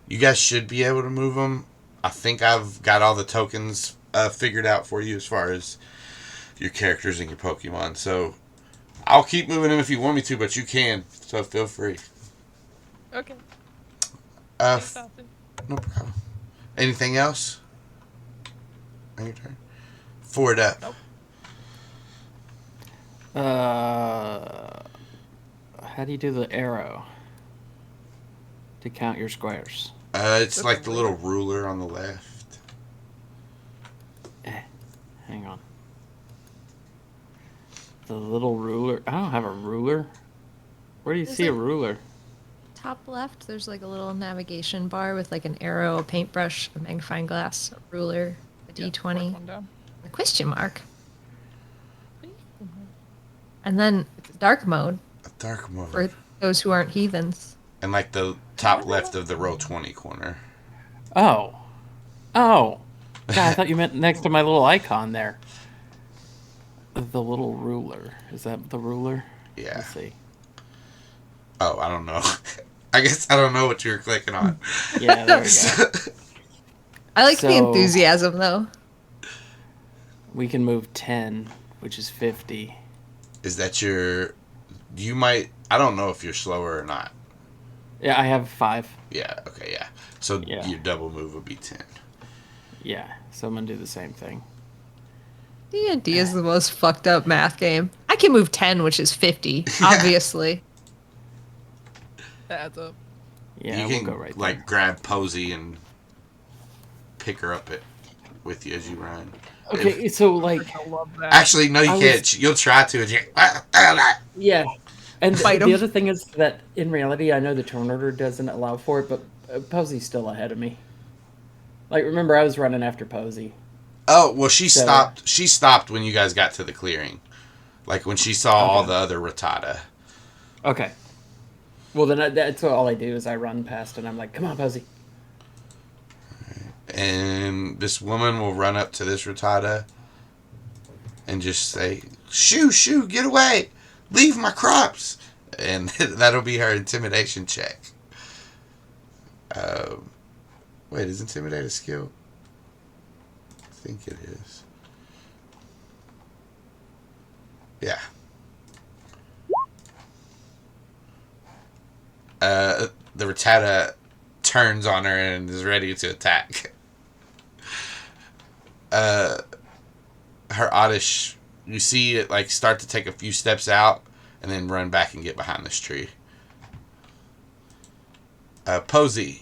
You guys should be able to move them. I think I've got all the tokens figured out for you as far as your characters and your Pokemon. So I'll keep moving them if you want me to, but you can. So feel free. Okay. Thanks, Thanks, Austin. No problem. Anything else? On your turn? 4 up. Nope. How do you do the arrow to count your squares? It's That's like a the little ruler on the left. Hang on. The little ruler. I don't have a ruler. Where do you There's see a like- ruler? Top left, there's like a little navigation bar with like an arrow, a paintbrush, a magnifying glass, a ruler, a Yeah, D20, fourth one down. a question mark. And then dark mode A dark mode. for those who aren't heathens. And like the top left of the roll 20 corner. Oh. Oh. God, I thought you meant next to my little icon there. The little ruler. Is that the ruler? Yeah. Let's see. Oh, I don't know. I guess I don't know what you were clicking on. Yeah, there we go. I like the So- enthusiasm though. We can move 10, which is 50. Is that your... You might... I don't know if you're slower or not. Yeah, I have 5. Yeah, okay, yeah. So Yeah. your double move would be 10. Yeah, so I'm going to do the same thing. D&D is the most fucked up math game. I can move 10, which is 50, obviously. That adds up. Yeah, you we'll can go right there. like grab Posey and pick her up with you as you run. Okay, so like... I love that. Actually, no, you I can't. You'll try to. And you, Yeah. And Fight the 'em. other thing is that in reality, I know the turn order doesn't allow for it, but Posey's still ahead of me. Like, remember, I was running after Posey. oh, well, she So- stopped. She stopped when you guys got to the clearing. Like when she saw all Okay. the other Rattata. Okay. Well, then that's all I do is I run past and I'm like, come on, Posey. And this woman will run up to this Rattata and just say, "Shoo, shoo, get away! Leave my crops!" And that'll be her intimidation check. Wait, is intimidate a skill? I think it is. Yeah. The Rattata turns on her and is ready to attack. Her oddish, you see it like start to take a few steps out and then run back and get behind this tree. Posey.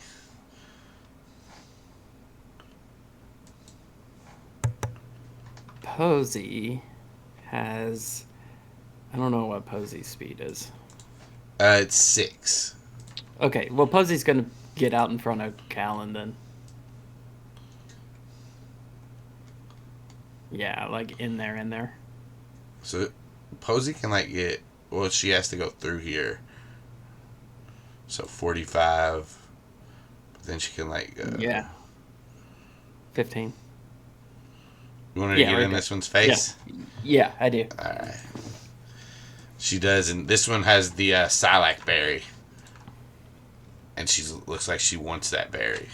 Posey has... I don't know what Posey's speed is. It's 6. Okay, well, Posey's going to get out in front of Calynn then. Yeah, like in there. So Posey can like get, well, she has to go through here. So 45. But then she can like Yeah. 15. You want her to Yeah, get right in there. this one's face? Yeah, I do. Alright. She does, and this one has the Silac berry. And she looks like she wants that berry.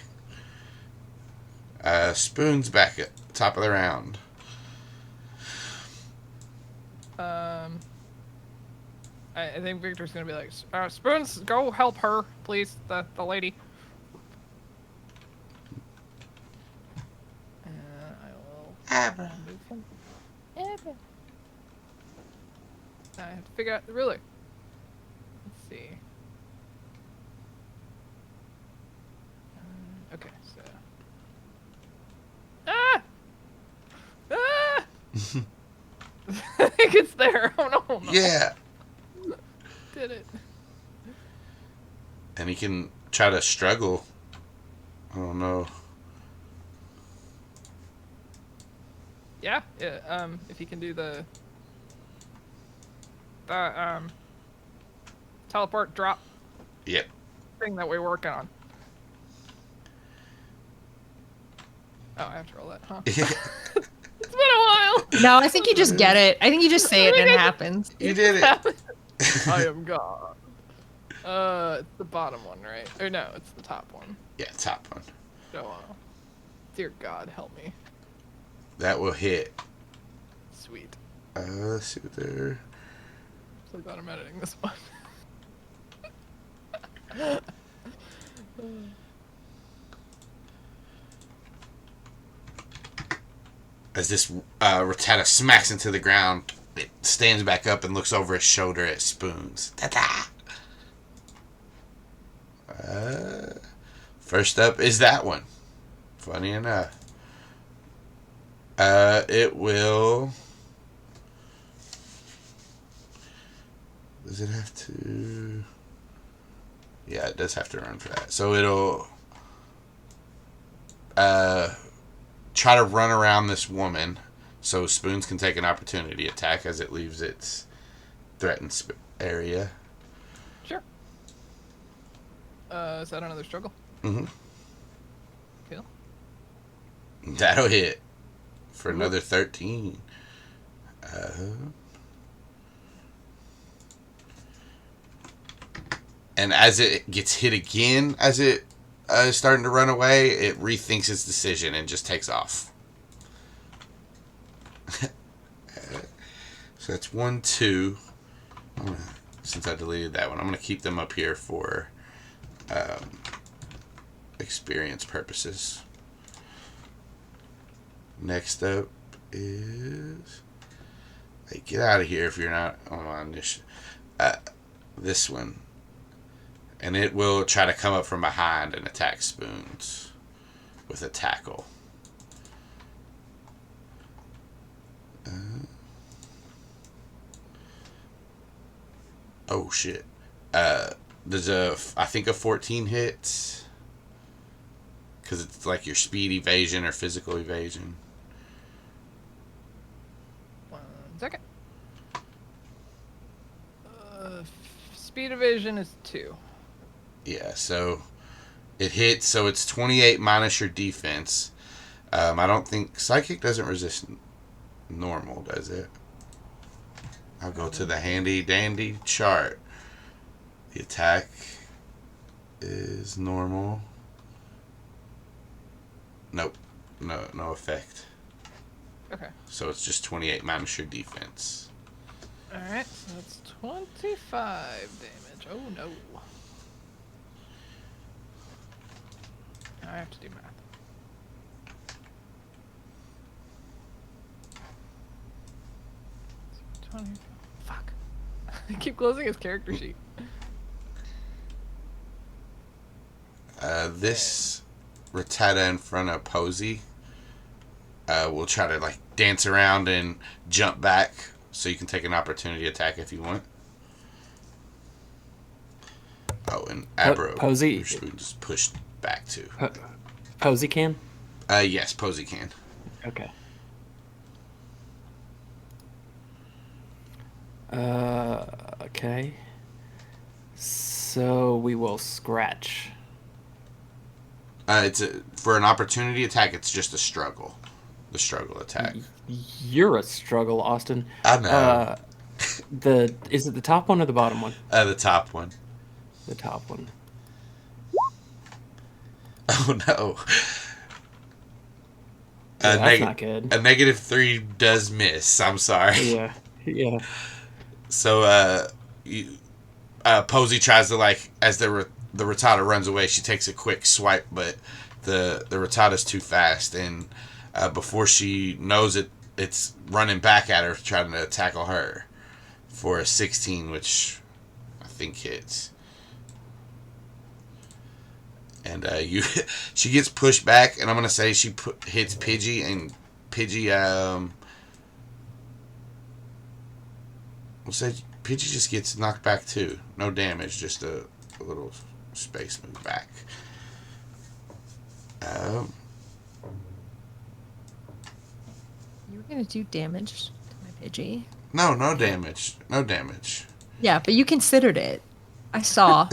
Spoon's back at top of the round. I think Victor's gonna be like, Spoons, go help her, please, the lady. I will move him. I have to figure out the ruler. Let's see. Okay, so. Ah! Ah! I think it's there. Oh no! Yeah. Did it. And he can try to struggle. I don't know. Yeah. If you can do the teleport drop Yep. thing that we're working on. Oh, I have to roll that, huh? It's been a while. No, I think you just get it. I think you just say it and it happens. You did it. I am God. It's the bottom one, right? Or no, it's the top one. Yeah, top one. So, dear God, help me. That will hit. Sweet. Let's see what there. So glad I'm editing this one. As this Rattata smacks into the ground, it stands back up and looks over his shoulder at Spoons. Ta-ta! First up is that one. Funny enough. It will... Does it have to... Yeah, it does have to run for that. So it'll... try to run around this woman so Spoons can take an opportunity attack as it leaves its threatened area. Sure. Is that another struggle? Mm-hmm. Cool. That'll hit for another 13. And as it gets hit again, as it is starting to run away, it rethinks its decision and just takes off. So that's 1, 2. Since I deleted that one, I'm going to keep them up here for experience purposes. Next up is... Hey, get out of here if you're not on this. This one. And it will try to come up from behind and attack Spoons with a tackle. Oh shit. There's I think a 14 hits. Because it's like your speed evasion or physical evasion. 1 second. Speed evasion is 2. Yeah, so it hits, so it's 28 minus your defense. I don't think... Psychic doesn't resist normal, does it? I'll go to the handy-dandy chart. The attack is normal. Nope. No effect. Okay. So it's just 28 minus your defense. Alright, so that's 25 damage. Oh no. Now I have to do math. So 20. Fuck. I keep closing his character sheet. This Rattata in front of Posey will try to like dance around and jump back, so you can take an opportunity attack if you want. Oh, and Abro, Posey your spoon's pushed back too. Posey can? Yes, Posey can. Okay. Okay. So we will scratch. It's for an opportunity attack. It's just a struggle. The struggle attack. You're a struggle, Austin. I know. Is it the top one or the bottom one? The top one. The top one. Oh no. That's not good. A -3 does miss. I'm sorry. Yeah. Yeah. So Posey tries to, like, as the Rattata runs away, she takes a quick swipe, but the Rattata's too fast, and before she knows it, it's running back at her, trying to tackle her for a 16, which I think hits. And she gets pushed back, and I'm gonna say she hits Pidgey, and Pidgey we'll say Pidgey just gets knocked back too. No damage, just a little space move back. You were gonna do damage to my Pidgey. No damage. No damage. Yeah, but you considered it. I saw.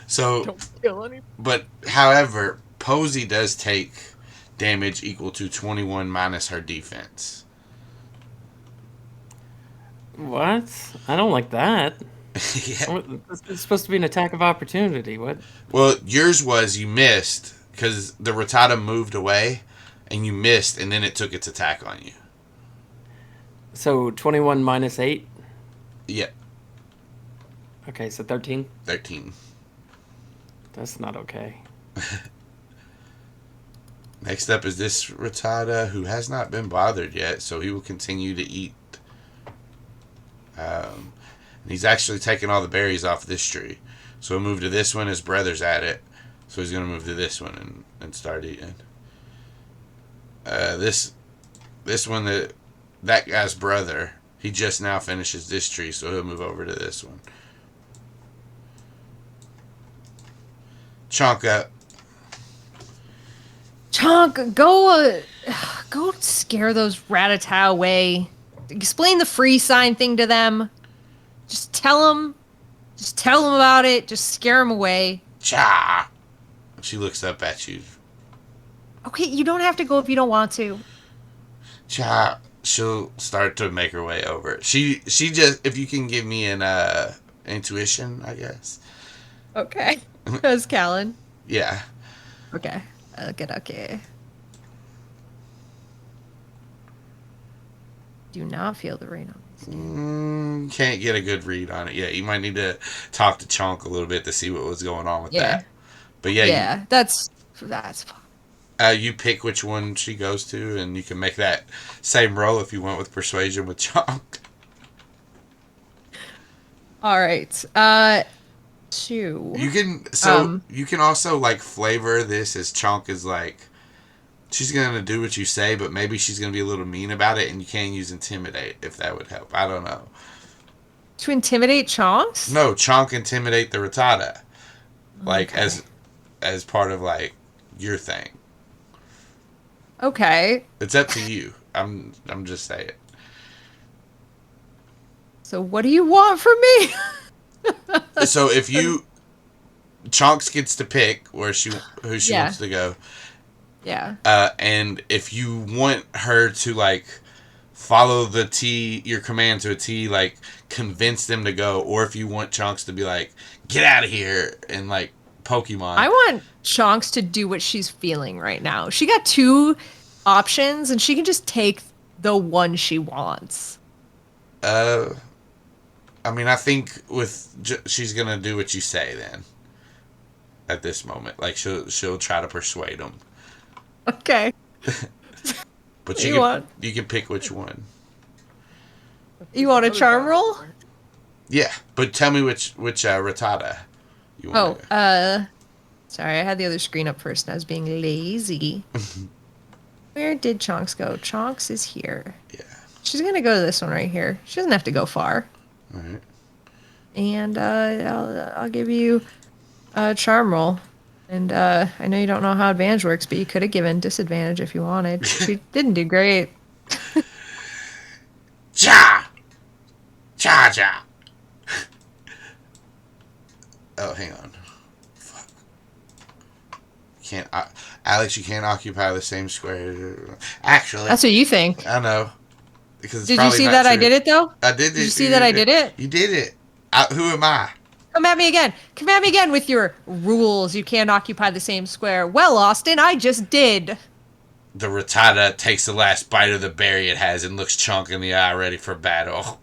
So, Don't kill anyone. but however, Posey does take damage equal to 21 minus her defense. What? I don't like that. Yeah. It's supposed to be an attack of opportunity. What? Well, yours was you missed because the Rattata moved away, and you missed, and then it took its attack on you. So 21 minus 8? Yep, Okay, so 13? 13. That's not okay. Next up is this Rattata, who has not been bothered yet, so he will continue to eat. And he's actually taking all the berries off this tree. So he'll move to this one. His brother's at it. So he's going to move to this one and start eating. This one, that guy's brother, he just now finishes this tree, so he'll move over to this one. Chonk up. Chonk, go scare those Rattata away. Explain the free sign thing to them. Just tell him. Just tell him about it. Just scare him away. Cha! She looks up at you. Okay, you don't have to go if you don't want to. Cha! She'll start to make her way over. She just, if you can give me an intuition, I guess. Okay. As Calynn. Yeah. Okay. Okay. Do not feel the rain on this. Can't get a good read on it yet. You might need to talk to Chonk a little bit to see what was going on with that. But yeah. Yeah, that's fine. You pick which one she goes to, and you can make that same roll if you went with persuasion with Chonk. All right. 2. You can also like flavor this as Chonk is like, she's gonna do what you say, but maybe she's gonna be a little mean about it, and you can use intimidate if that would help. I don't know. To intimidate Chonks? No, Chonk intimidate the Rattata, like as part of like your thing. Okay. It's up to you. I'm just saying. So what do you want from me? So if you, Chonks gets to pick who she wants to go. Yeah. And if you want her to like follow your command to a T, like convince them to go, or if you want Chonks to be like, get out of here, and like Pokemon. I want Chonks to do what she's feeling right now. She got 2 options, and she can just take the one she wants. I mean, I think she's gonna do what you say then. At this moment, like she'll try to persuade him. Okay. But you can pick which one. You want a charm roll? Yeah, but tell me which Rattata you want. Sorry, I had the other screen up first and I was being lazy. Where did Chonks go? Chonks is here. Yeah. She's gonna go to this one right here. She doesn't have to go far. All right. And I'll give you a charm roll. And I know you don't know how advantage works, but you could have given disadvantage if you wanted. She didn't do great. Cha! Cha! Oh, hang on. Fuck. Alex, you can't occupy the same square. Actually. That's what you think. I know. Because did you see that I did it, though? I did it. Did you see that I did it? You did it. Who am I? Come at me again. Come at me again with your rules. You can't occupy the same square. Well, Austin, I just did. The Rattata takes the last bite of the berry it has and looks Chonk in the eye, ready for battle.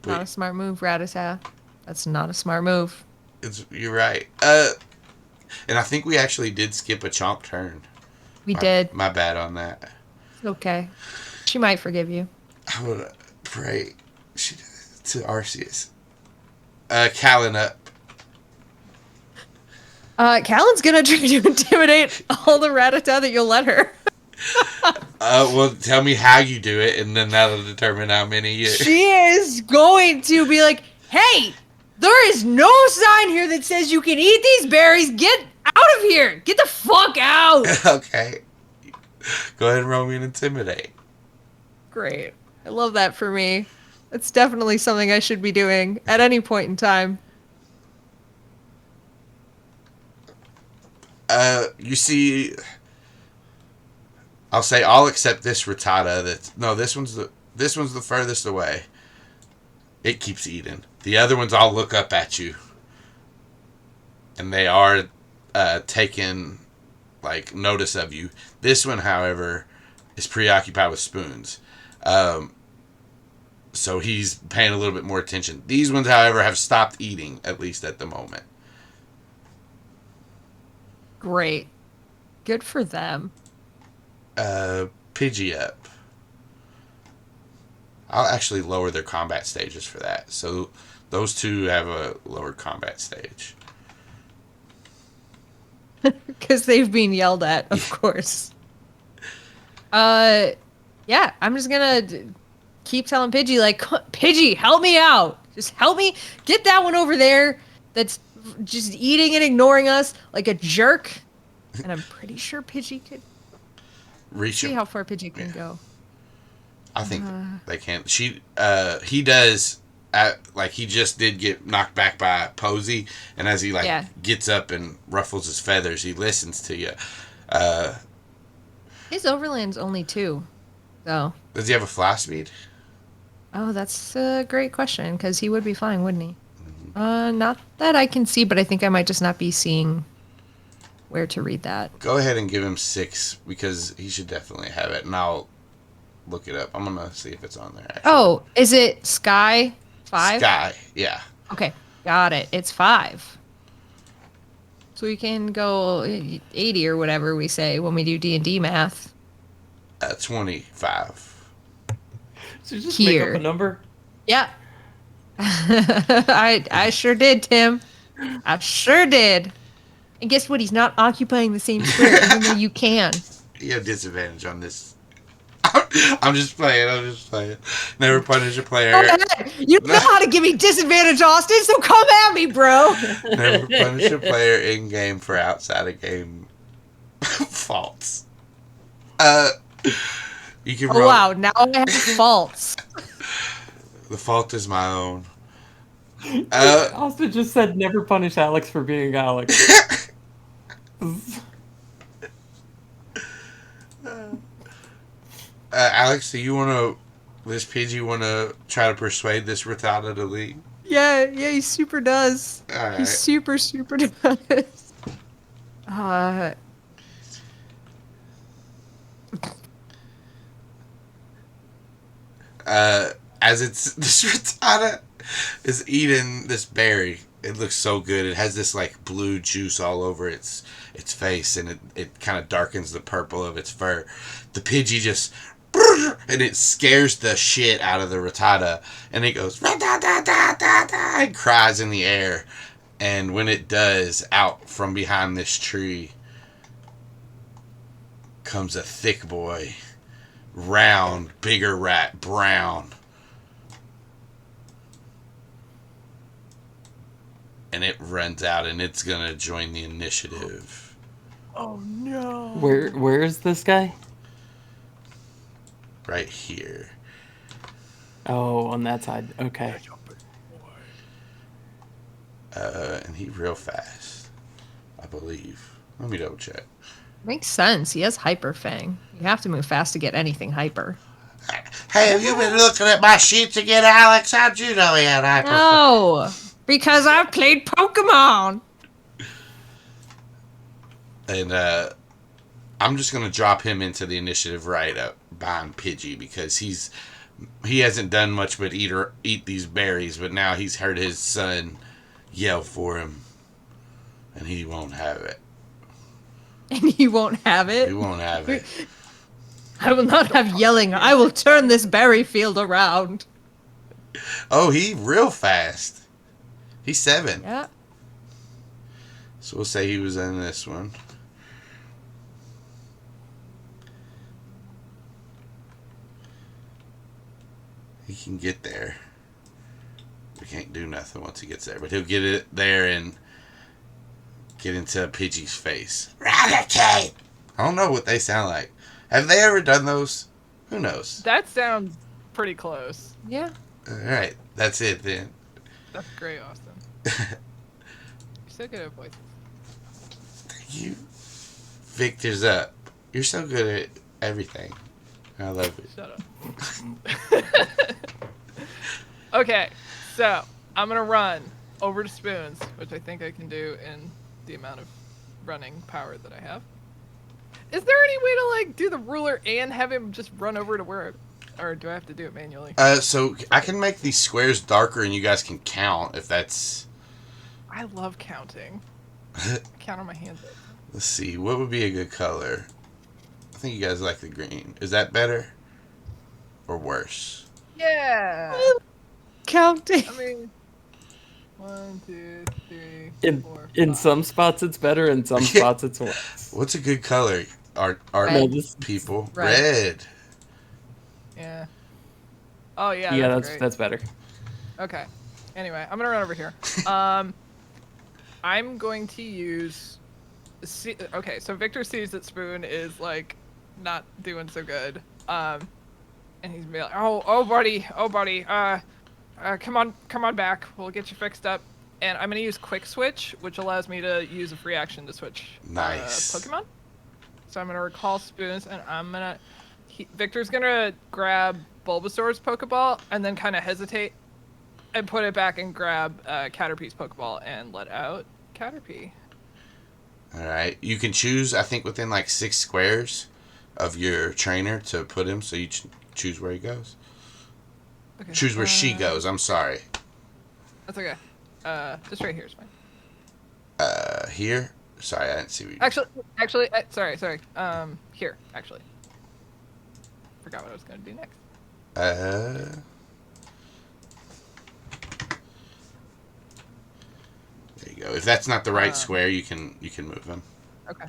Not a smart move, Rattata. That's not a smart move. You're right. And I think we actually did skip a Chonk turn. We did. My bad on that. It's okay. She might forgive you. I would pray to Arceus. Calynn up. Calyn's gonna try to intimidate all the Rattata that you'll let her. Well, tell me how you do it, and then that'll determine how many you... She is going to be like, hey, there is no sign here that says you can eat these berries. Get out of here. Get the fuck out. Okay. Go ahead and roll me an intimidate. Great. I love that for me. It's definitely something I should be doing at any point in time. You see... I'll say all except this Rattata. This one's the furthest away. It keeps eating. The other ones all look up at you, and they are taking like notice of you. This one, however, is preoccupied with spoons, so he's paying a little bit more attention. These ones, however, have stopped eating, at least at the moment. Great. Good for them. Pidgey up. I'll actually lower their combat stages for that. So those two have a lower combat stage. Because they've been yelled at, of course. Yeah, I'm just gonna keep telling Pidgey, like, Pidgey, help me out. Just help me get that one over there that's just eating and ignoring us like a jerk. And I'm pretty sure Pidgey could... Reach see him. how far Pidgey can go. I think they can. He does. Like he just did get knocked back by Posey, and as he gets up and ruffles his feathers, he listens to you. His overland's only 2, though. Does he have a fly speed? Oh, that's a great question, because he would be flying, wouldn't he? Not that I can see, but I think I might just not be seeing where to read that. Go ahead and give him 6, because he should definitely have it, and I'll look it up. I'm gonna see if it's on there. Actually. Oh, is it Sky 5? Sky, yeah. Okay, got it. It's 5. So we can go 80 or whatever we say when we do D&D math. 25. So you just Here. make up a number? Yeah. I sure did, Tim. I sure did. And guess what? He's not occupying the same square, even though you can. You have disadvantage on this. I'm just playing. Never punish a player. You don't know how to give me disadvantage, Austin, so come at me, bro. Never punish a player in game for outside of game faults. You can roll. Wow, now I have faults. The fault is my own. Austin just said never punish Alex for being Alex. Alex, do you want to, this Pidgey want to try to persuade this Rattata to leave? Yeah, he super does. All right. He super does. As this Rattata is eating this berry, it looks so good. It has this like blue juice all over its face, and it kind of darkens the purple of its fur. The Pidgey just, and it scares the shit out of the Rattata, and it goes Rattata, and cries in the air. And when it does, out from behind this tree comes a thick boy, round, bigger rat, brown. And it runs out, and it's gonna join the initiative. Oh no! Where is this guy? Right here. Oh, on that side. Okay. And he's real fast, I believe. Let me double check. Makes sense. He has Hyper Fang. You have to move fast to get anything hyper. Hey, have you been looking at my sheets again, Alex? How'd you know he had hyper? No, because I've played Pokemon. And I'm just gonna drop him into the initiative right up behind Pidgey, because he hasn't done much but eat these berries, but now he's heard his son yell for him, and he won't have it. And he won't have it? He won't have it. I will not have yelling. I will turn this berry field around. Oh, he real fast. He's 7. Yeah. So we'll say he was in this one. He can get there. We can't do nothing once he gets there, but he'll get it there and get into Pidgey's face. Rattata! I don't know what they sound like. Have they ever done those? Who knows? That sounds pretty close. Yeah. Alright, that's it then. That's great, Austin. You're so good at voices. Thank you. Victor's up. You're so good at everything. I love it. Shut up. Okay, so I'm gonna run over to Spoons, which I think I can do in the amount of running power that I have. Is there any way to like do the ruler and have him just run over to where, or do I have to do it manually? So I can make these squares darker, and you guys can count if that's. I love counting. I count on my hands. Let's see, what would be a good color? I think you guys like the green. Is that better or worse? Yeah. Counting. I mean, 1, 2, 3, 4, In 5. some spots it's better, in some spots it's worse. What's a good color? Art Red. people. Red. Red. Yeah. Oh yeah. Yeah, that's great. that's better. Okay. Anyway, I'm gonna run over here. I'm going to use. Okay, so Victor sees that Spoon is like not doing so good. And he's be like, oh, buddy, come on back. We'll get you fixed up. And I'm gonna use Quick Switch, which allows me to use a free action to switch Nice. Pokemon. So I'm gonna recall Spoons, and Victor's gonna grab Bulbasaur's Pokeball, and then kind of hesitate, and put it back and grab Caterpie's Pokeball and let out Caterpie. All right. You can choose, I think, within like 6 squares of your trainer to put him, so you choose where he goes. Okay. Choose where she goes. I'm sorry. That's okay. Just right here is fine. Here? Sorry, I didn't see what you... Actually, sorry. Here, actually. Forgot what I was gonna do next. There you go. If that's not the right square, you can move him. Okay.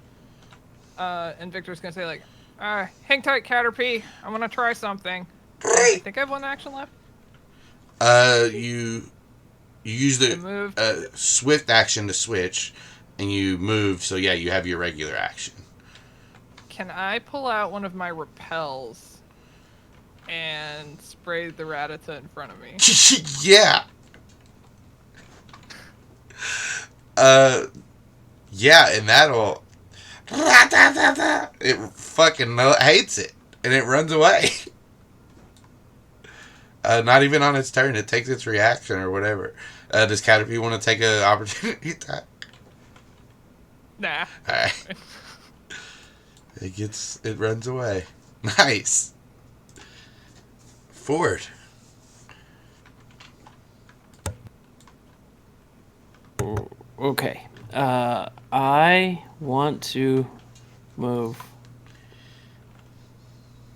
And Victor's gonna say like, hang tight, Caterpie. I'm gonna try something. I think I have one action left. You use the move. swift action to switch, and you move. So yeah, you have your regular action. Can I pull out one of my repels and spray the Rattata in front of me? Yeah. Yeah, and that'll... It fucking hates it, and it runs away. Not even on its turn. It takes its reaction or whatever. Does Caterpie want to take an opportunity attack? Nah. Alright. It runs away. Nice. Ford. Okay. I want to move.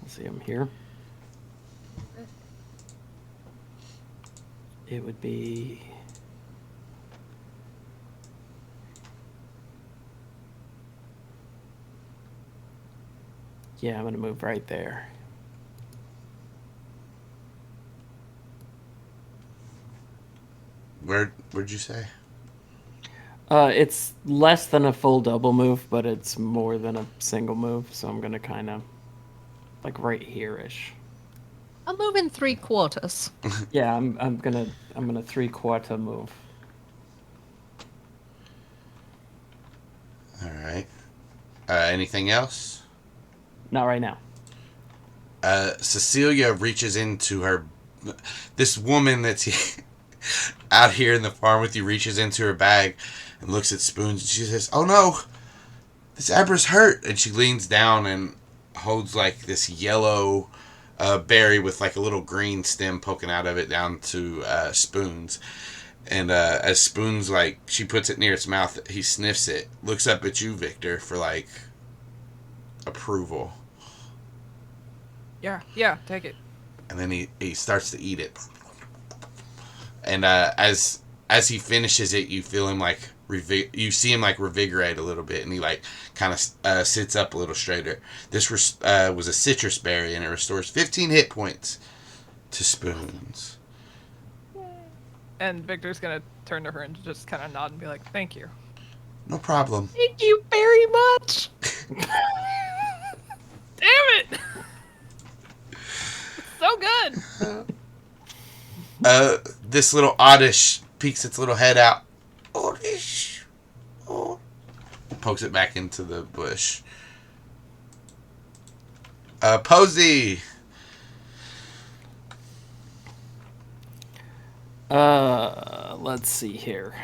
Let's see, I'm here. It would be... Yeah, I'm going to move right there. Where'd you say? It's less than a full double move, but it's more than a single move, so I'm going to kind of... like right here-ish. I'll move in 3/4. Yeah, I'm gonna 3/4 move. All right. Anything else? Not right now. Cecilia reaches into her... This woman that's out here in the farm with you reaches into her bag and looks at Spoons, and she says, "Oh no, this Abra's hurt." And she leans down and holds like this yellow berry with like a little green stem poking out of it down to Spoons. And as Spoons, like, she puts it near its mouth, he sniffs it, looks up at you, Victor, for like approval. Yeah, take it. And then he starts to eat it. And as he finishes it, you feel him like you see him like revigorate a little bit, and he like kind of sits up a little straighter. This was a citrus berry, and it restores 15 hit points to Spoons. And Victor's gonna turn to her and just kind of nod and be like, "Thank you." No problem. Thank you very much. Damn it! It's so good. This little oddish peeks its little head out. Oddish. Oh. Pokes it back into the bush. Posey. Let's see here.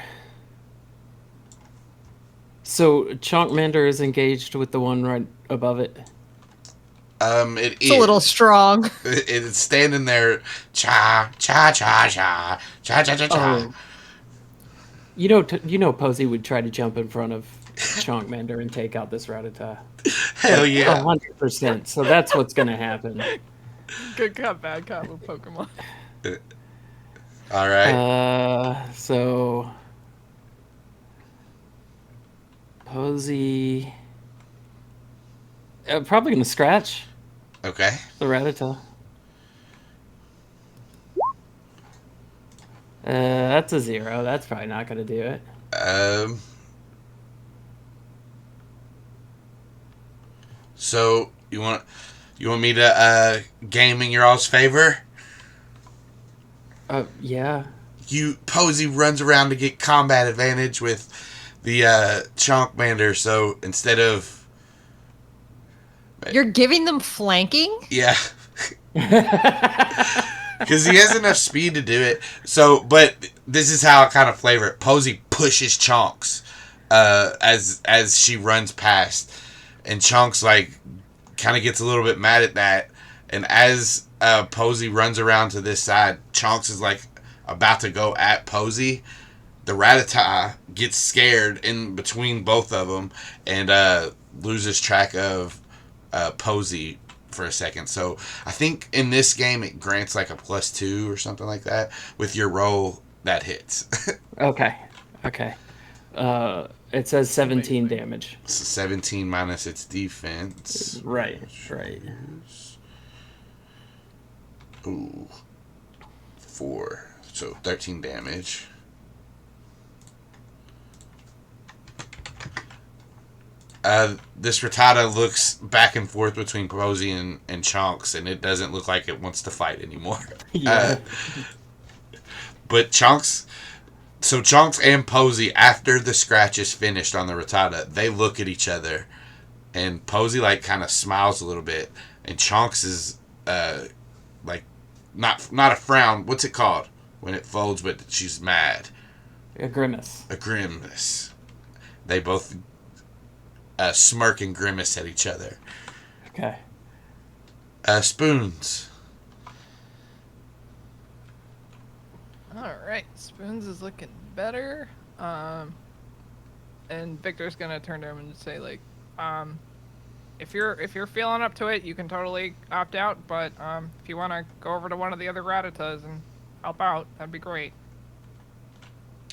So Chonkmander is engaged with the one right above it. It's a little strong. It's standing there. Cha cha cha cha cha cha cha cha. Oh. You know, Posey would try to jump in front of Chonkmander and take out this Rattata. Hell yeah! 100%. So that's what's gonna happen. Good cop, bad cop with Pokemon. All right. So Posey probably gonna scratch Okay. the Rattata. That's a 0. That's probably not gonna do it. So you want You want me to game in your all's favor? Yeah. Posey runs around to get combat advantage with the Chonkmander, so instead of... You're giving them flanking? Yeah. Because he has enough speed to do it. So, but this is how I kind of flavor it. Posey pushes Chonks as she runs past. And Chonks, like, kind of gets a little bit mad at that. And as Posey runs around to this side, Chonks is, like, about to go at Posey. The Rattata gets scared in between both of them and loses track of Posey for a second. So I think in this game it grants like a +2 or something like that. With your roll, that hits. Okay. It says 17 damage. So 17 minus its defense. Right. Ooh. 4. So 13 damage. This Rattata looks back and forth between Posey and Chonks, and it doesn't look like it wants to fight anymore. Yeah. But Chonks and Posey, after the scratch is finished on the Rattata, they look at each other, and Posey like kind of smiles a little bit, and Chonks is like not a frown. What's it called when it folds, but she's mad? A grimace. A grimace. They both smirk and grimace at each other. Okay. Spoons. All right, Spoons is looking better. And Victor's gonna turn to him and say like, if you're feeling up to it, you can totally opt out. But if you want to go over to one of the other Rattatas and help out, that'd be great.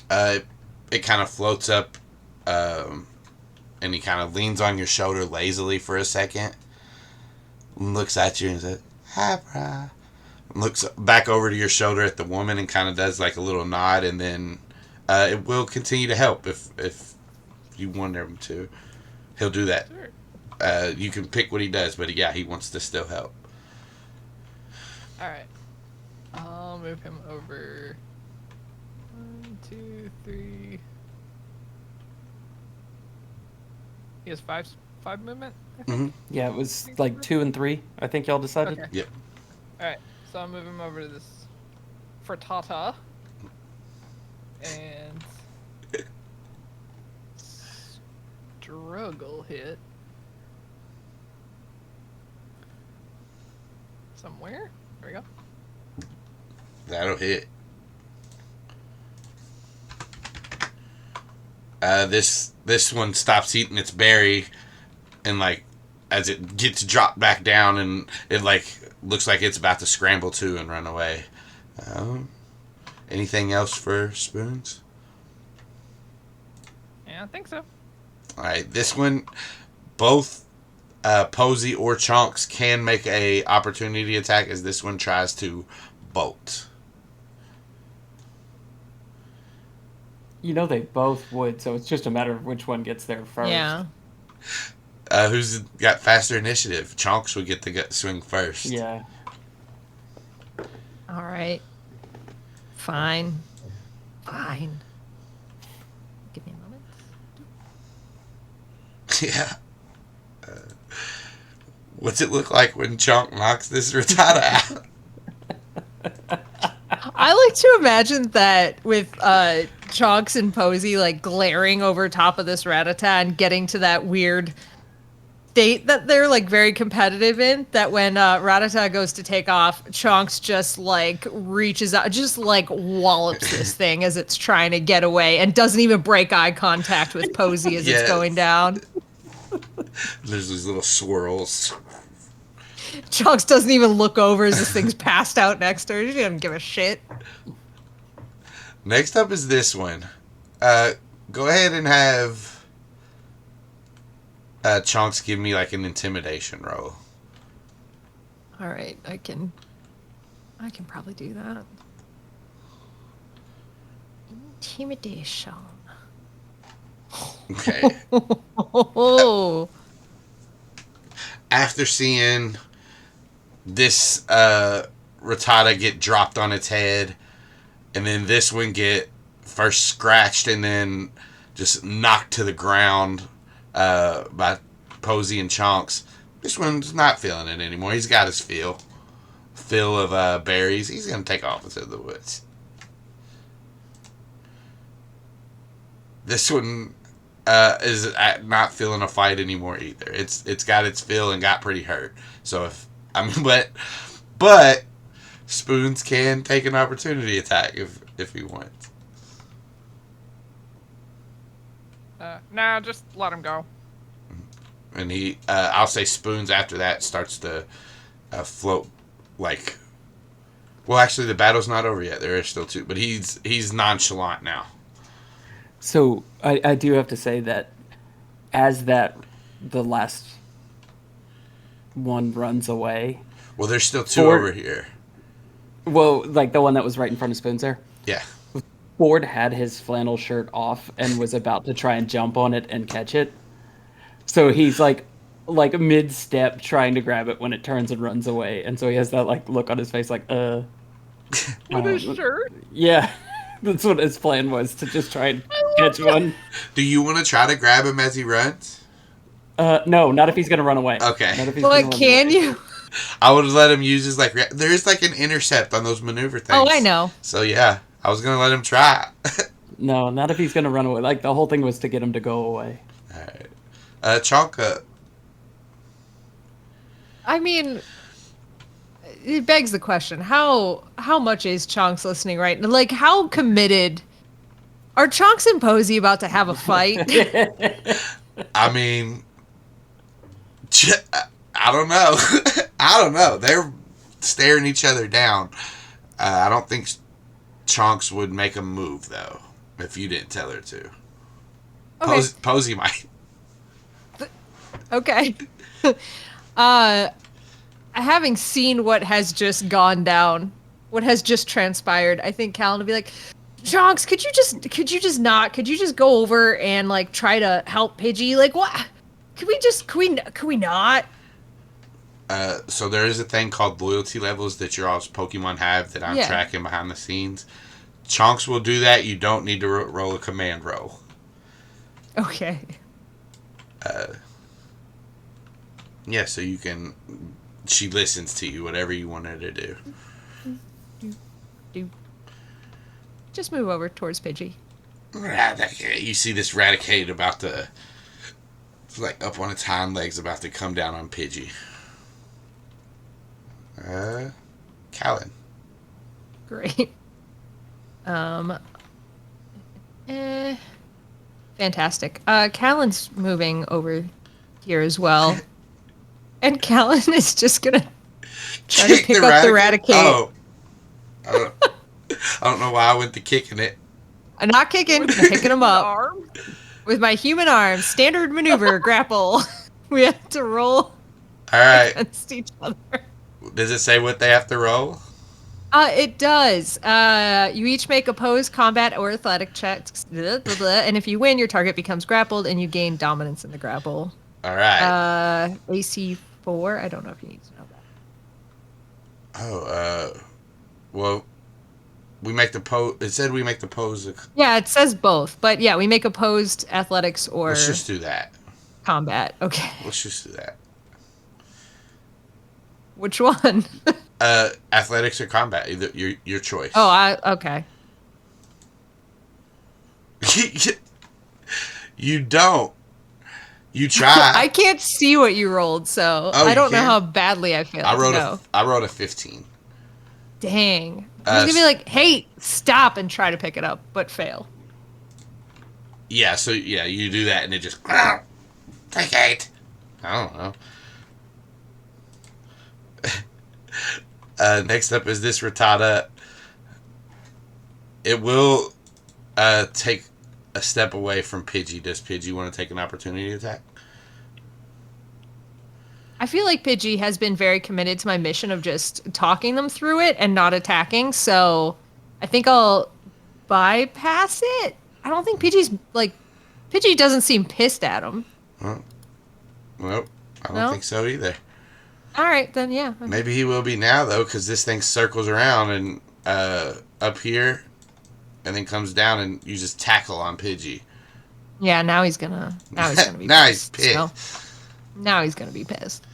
It kind of floats up, and he kind of leans on your shoulder lazily for a second, and looks at you and says, "Hi, brah." Looks back over to your shoulder at the woman and kind of does like a little nod, and then it will continue to help if you want him to. He'll do that. Sure. You can pick what he does, but yeah, he wants to still help. All right, I'll move him over. 1, 2, 3. He has five movement. I think? Mm-hmm. Yeah, it was like 2 and 3. I think y'all decided. Okay. Yep. All right, so I'll move him over to this Frittata. And struggle hit somewhere. There we go. That'll hit. This one stops eating its berry, and like as it gets dropped back down, and it like looks like it's about to scramble too and run away. Anything else for Spoons? Yeah, I think so. All right, this one, both Posey or Chonks can make a opportunity attack as this one tries to bolt. You know they both would, so it's just a matter of which one gets there first. Yeah. Who's got faster initiative? Chonks would get the swing first. Yeah. All right. Fine. Give me a moment. Yeah. What's it look like when Chonk knocks this Rattata out? I like to imagine that with Chonks and Posey like glaring over top of this Rattata and getting to that weird state that they're like very competitive in, that when Rattata goes to take off, Chonks just like reaches out, just like wallops this thing as it's trying to get away and doesn't even break eye contact with Posey as it's going down. There's these little swirls. Chonks doesn't even look over as this thing's passed out next to her. She doesn't give a shit. Next up is this one. Go ahead and have Chonks give me like an intimidation roll. All right, I can probably do that. Intimidation. Okay. Oh. After seeing this Rattata get dropped on its head, and then this one get first scratched and then just knocked to the ground by Posey and Chonks. This one's not feeling it anymore. He's got his fill of berries. He's going to take off into the woods. This one is not feeling a fight anymore either. It's got its fill and got pretty hurt. So but Spoons can take an opportunity attack if he wants. Nah, just let him go. And I'll say Spoons after that starts to float like. Well, actually, the battle's not over yet. There is still two, but he's nonchalant now. So I do have to say that as the last one runs away. Well, there's still two Ford, over here. Well, like the one that was right in front of Spoons there. Yeah. Ford had his flannel shirt off and was about to try and jump on it and catch it. So he's like mid-step trying to grab it when it turns and runs away. And so he has that like look on his face like, With his shirt? Yeah. That's what his plan was, to just try and catch one. Do you want to try to grab him as he runs? No, not if he's going to run away. Okay. Well, can you? I would let him use his there's like an intercept on those maneuver things. Oh, I know. So yeah, I was going to let him try. No, not if he's going to run away. Like the whole thing was to get him to go away. All right. Chonka. I mean, it begs the question: how much is Chonks listening right now? Like, how committed are Chonks and Posey about to have a fight? I mean, I don't know. I don't know. They're staring each other down. I don't think Chonks would make a move though if you didn't tell her to. Okay. Posey might. Okay. Having seen what has just gone down, what has just transpired, I think Calynn will be like, Chonks, could you just go over and like try to help Pidgey? Like, what? Could we not? So there is a thing called loyalty levels that your all's Pokemon have that I'm tracking behind the scenes. Chonks will do that. You don't need to roll a command roll. Okay. Yeah, so you can. She listens to you, whatever you want her to do. Just move over towards Pidgey. You see this Raticate about to, like, up on its hind legs, about to come down on Pidgey. Calynn. Great. Fantastic. Calyn's moving over here as well. And Calynn is just gonna try to pick up the Raticate. Oh. I don't know why I went to kicking it. I'm not kicking, I'm picking him up. With my human arm. Standard maneuver, grapple. We have to roll against each other. Does it say what they have to roll? It does. You each make opposed combat or athletic checks. Blah, blah, blah, and if you win, your target becomes grappled and you gain dominance in the grapple. All right. AC 4. I don't know if you need to know that. Oh, well, we make the pose. It said we make the pose. Yeah, it says both. But yeah, we make opposed athletics or Let's just do that. Combat. Okay. Let's just do that. Which one? Athletics or combat. Either your choice. Oh, okay. You don't. You try. I can't see what you rolled, so I don't know how badly I feel. I wrote a 15. Dang. I was gonna be like, hey, stop and try to pick it up, but fail. Yeah, so you do that and it just take 8. I don't know. Next up is this Rattata. It will take a step away from Pidgey. Does Pidgey want to take an opportunity attack? I feel like Pidgey has been very committed to my mission of just talking them through it and not attacking, so I think I'll bypass it. I don't think Pidgey doesn't seem pissed at him. Well, I don't think so either. All right, then, yeah. Okay. Maybe he will be now, though, because this thing circles around and up here and then comes down and uses tackle on Pidgey. Yeah, now he's gonna be Now he's pissed. pissed. So, now he's gonna be pissed.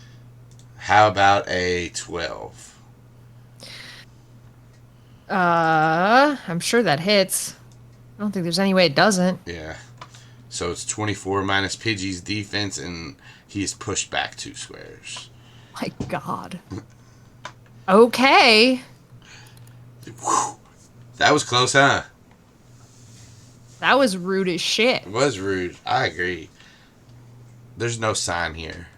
How about a 12? I'm sure that hits. I don't think there's any way it doesn't. Yeah. So it's 24 minus Pidgey's defense, and he's pushed back 2 squares. My God. Okay. Whew. That was close, huh? That was rude as shit. It was rude. I agree. There's no sign here.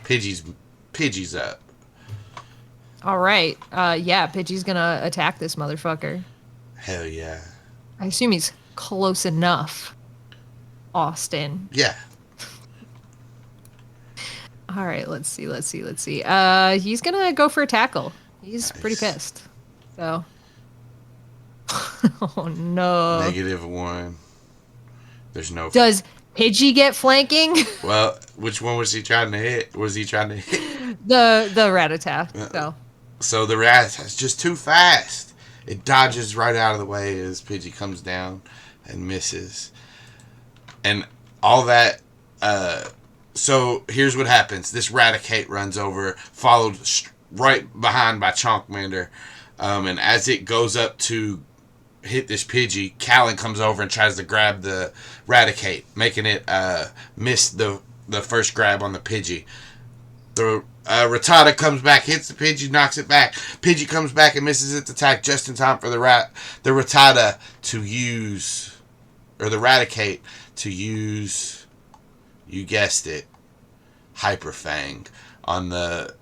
Pidgey's up. All right. Yeah, Pidgey's gonna attack this motherfucker. Hell yeah. I assume he's close enough. Austin. Yeah. All right, let's see. He's gonna go for a tackle. He's pretty pissed. So. Oh no. -1. There's no. Does Pidgey get flanking? Well, which one was he trying to hit? Was he trying to hit? the Rattata. So the rat is just too fast. It dodges right out of the way as Pidgey comes down and misses. And all that. So here's what happens. This Raticate runs over, followed right behind by Chonkmander. And as it goes up to hit this Pidgey, Calynn comes over and tries to grab the Raticate, making it miss the first grab on the Pidgey. The Rattata comes back, hits the Pidgey, knocks it back. Pidgey comes back and misses its attack just in time for the Rattata to use, or the Raticate to use, you guessed it, Hyper Fang on the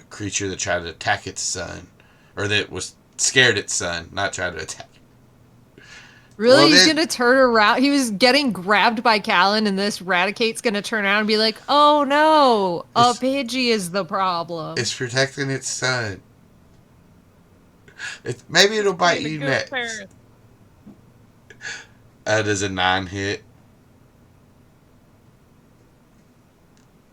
creature that tried to attack its son, or that was scared its son, not tried to attack. Really? Well, He's then- gonna turn around. He was getting grabbed by Calynn, and this Raticate's gonna turn around and be like, "Oh no, a Pidgey is the problem." It's protecting its son. Maybe it'll bite Being a you good next. parent. Does a 9 hit?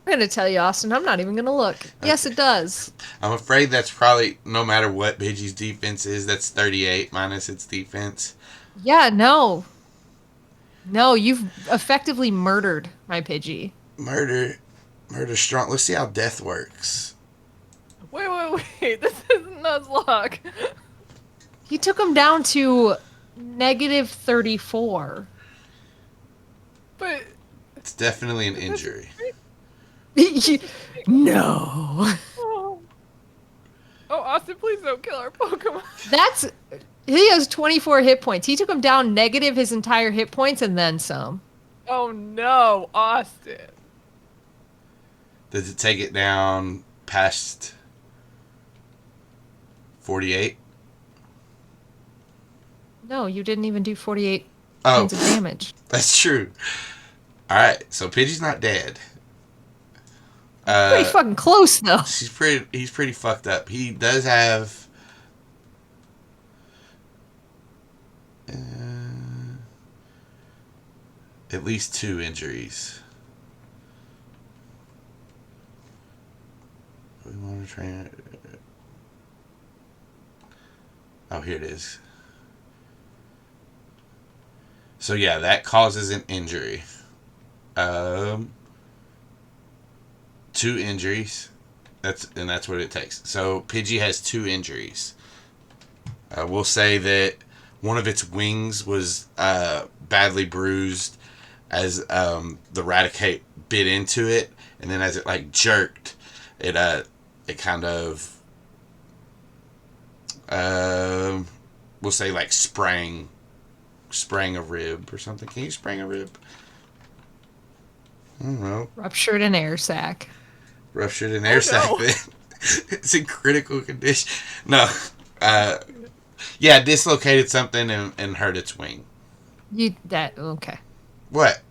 I'm gonna tell you, Austin. I'm not even gonna look. Yes, it does. I'm afraid that's probably, no matter what Pidgey's defense is, that's 38 minus its defense. Yeah, no, you've effectively murdered my Pidgey. Murder strong. Let's see how death works. Wait. This is Nuzlocke. He took him down to -34. But It's definitely an injury. No. oh, Austin, please don't kill our Pokemon. He has 24 hit points. He took him down negative his entire hit points and then some. Oh no, Austin. Does it take it down past 48? No, you didn't even do 48 Oh, points of damage. that's true. Alright, so Pidgey's not dead. Pretty fucking close though. He's pretty fucked up. He does have at least 2 injuries. We want to train. Oh, here it is. So yeah, that causes an injury. 2 injuries. That's what it takes. So Pidgey has 2 injuries. We'll say that one of its wings was badly bruised as the Raticate bit into it, and then as it like jerked, it kind of we'll say like sprang a rib or something. Can you sprang a rib? I don't know. Ruptured an air sac. Ruptured an air sac. no. Then it's in critical condition. No, yeah, dislocated something and hurt its wing. Okay. What?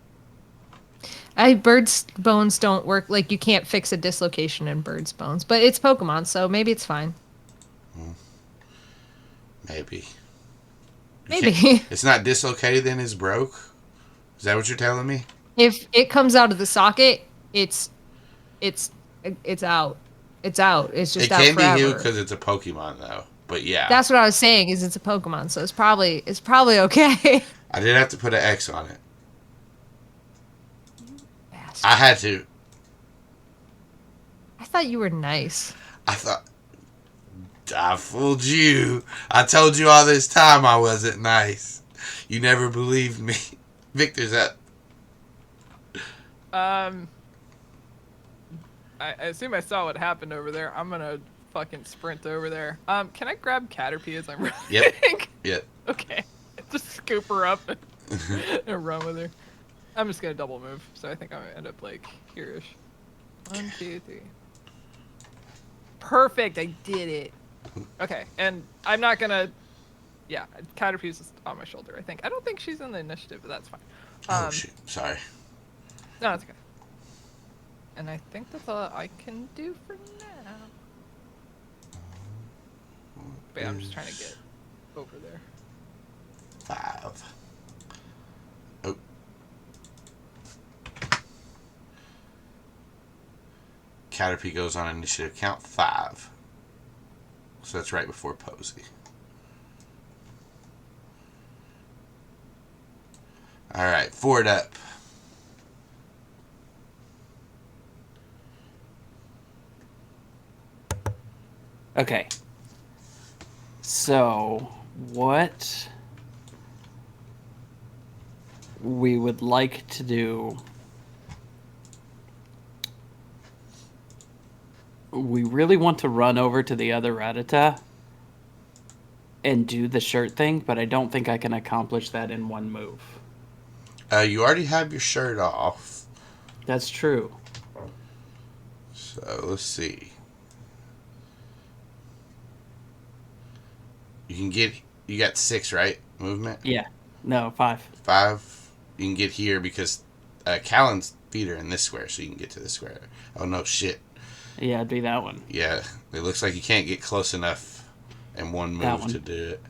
Birds' bones don't work. Like, you can't fix a dislocation in birds' bones. But it's Pokemon, so maybe it's fine. Maybe. Maybe. It's not dislocated, then it's broke? Is that what you're telling me? If it comes out of the socket, it's It's out. It's out. It's just It out can be healed forever. because it's a Pokemon, though. But yeah, That's what I was saying. Is it's a Pokemon, so it's probably okay. I did have to put an X on it. Bastard. I had to. I thought you were nice. I thought I fooled you. I told you all this time I wasn't nice. You never believed me. Victor's up. I assume I saw what happened over there. I'm gonna fucking sprint over there. Can I grab Caterpie as I'm running? Yep. Yep. Okay. Just scoop her up and run with her. I'm just gonna double move, so I think I'm gonna end up like here-ish. 1, 2, 3. Perfect, I did it. Okay, and I'm not gonna. Yeah, Caterpie's just on my shoulder. I don't think she's in the initiative, but that's fine. Oh shoot! Sorry. No, it's okay. And I think that's all I can do for now. But yeah, I'm just trying to get over there. 5. Oh. Caterpie goes on initiative count 5. So that's right before Posey. Alright, Ford up. Okay. So, what we would like to do, we really want to run over to the other Rattata and do the shirt thing, but I don't think I can accomplish that in one move. You already have your shirt off. That's true. So, let's see. You got 6, right? Movement? Yeah. No, 5. 5. You can get here because Calynn's feet are in this square, so you can get to this square. Oh, no, shit. Yeah, it'd be that one. Yeah, it looks like you can't get close enough in one move to do it.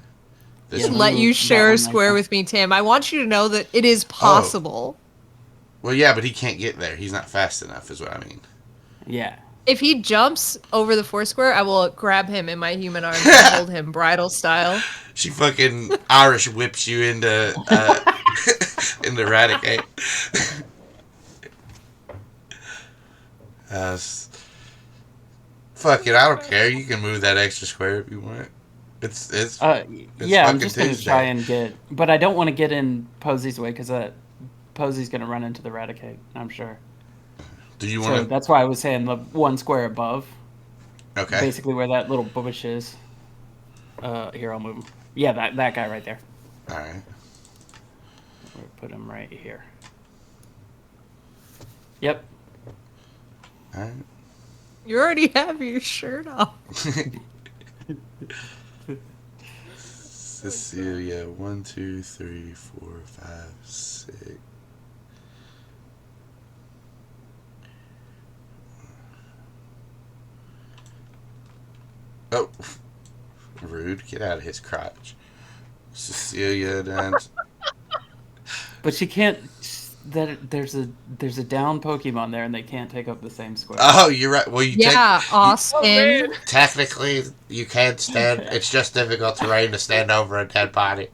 This Just one? let you That share one a right square there. with me, Tim. I want you to know that it is possible. Well, yeah, but he can't get there. He's not fast enough, is what I mean. Yeah. If he jumps over the 4 square, I will grab him in my human arms and hold him bridal style. She fucking Irish whips you into into Eradicate. Fuck it, I don't care. You can move that extra square if you want. It's Yeah, I'm fucking just gonna Tuesday. try and get, but I don't want to get in Posey's way because Posey's gonna run into the Raticate, I'm sure. Do you So want to? that's why I was saying the one square above, Okay. basically where that little bush is. Here, I'll move him. Yeah, that guy right there. All right. We'll put him right here. Yep. All right. You already have your shirt off. Cecilia, 1, 2, 3, 4, 5, 6. Oh, rude! Get out of his crotch, Cecilia. Then But she can't. There's a down Pokemon there, and they can't take up the same square. oh, you're right. Well, Yeah, Austin. Oh, man. technically you can stand. It's just difficult terrain to stand over a dead body.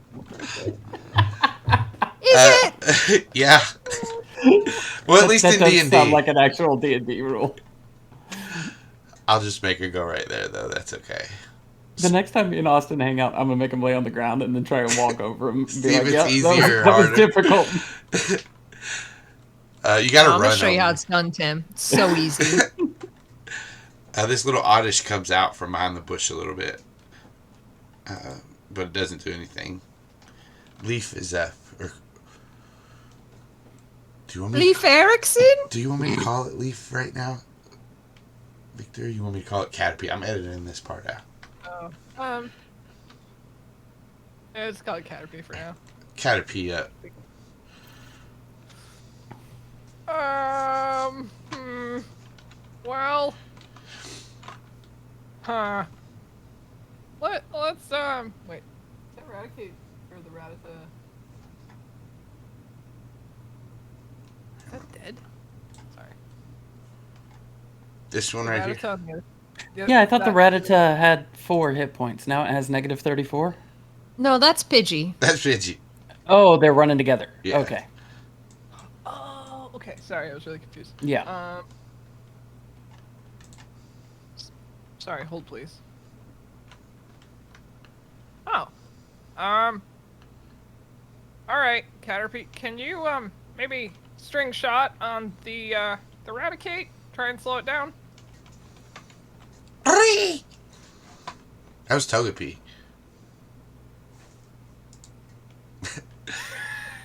Is it? Yeah. Well, at least that in does D&D. sound like an actual D&D rule. I'll just make her go right there, though. That's okay. The next time me and Austin hang out, I'm gonna make him lay on the ground and then try and walk over him. And See be if like, it's "Yeah, easier or that was harder." difficult." You gotta I'm run. gonna show you how over. it's done, Tim. It's so easy. This little oddish comes out from behind the bush a little bit, but it doesn't do anything. Leaf is or do you want me? Leif Erikson? Do you want me to call it Leaf right now, Victor? You want me to call it Caterpie? I'm editing this part out. Oh, yeah, it's called Caterpie for now. Caterpie up. Well, let's wait. Is that Eradicate or the Rattata? Is that dead? Sorry. This one right here. Rattata on the other- Yeah, I thought the that- Rattata had 4 hit points. Now it has negative 34. No, that's Pidgey. That's Pidgey. Oh, they're running together. Yeah. Okay. Oh, okay. Sorry, I was really confused. Yeah. Sorry, hold please. Oh. All right, Caterpie, can you maybe string shot on the Eradicate? Try and slow it down. That was Togepi.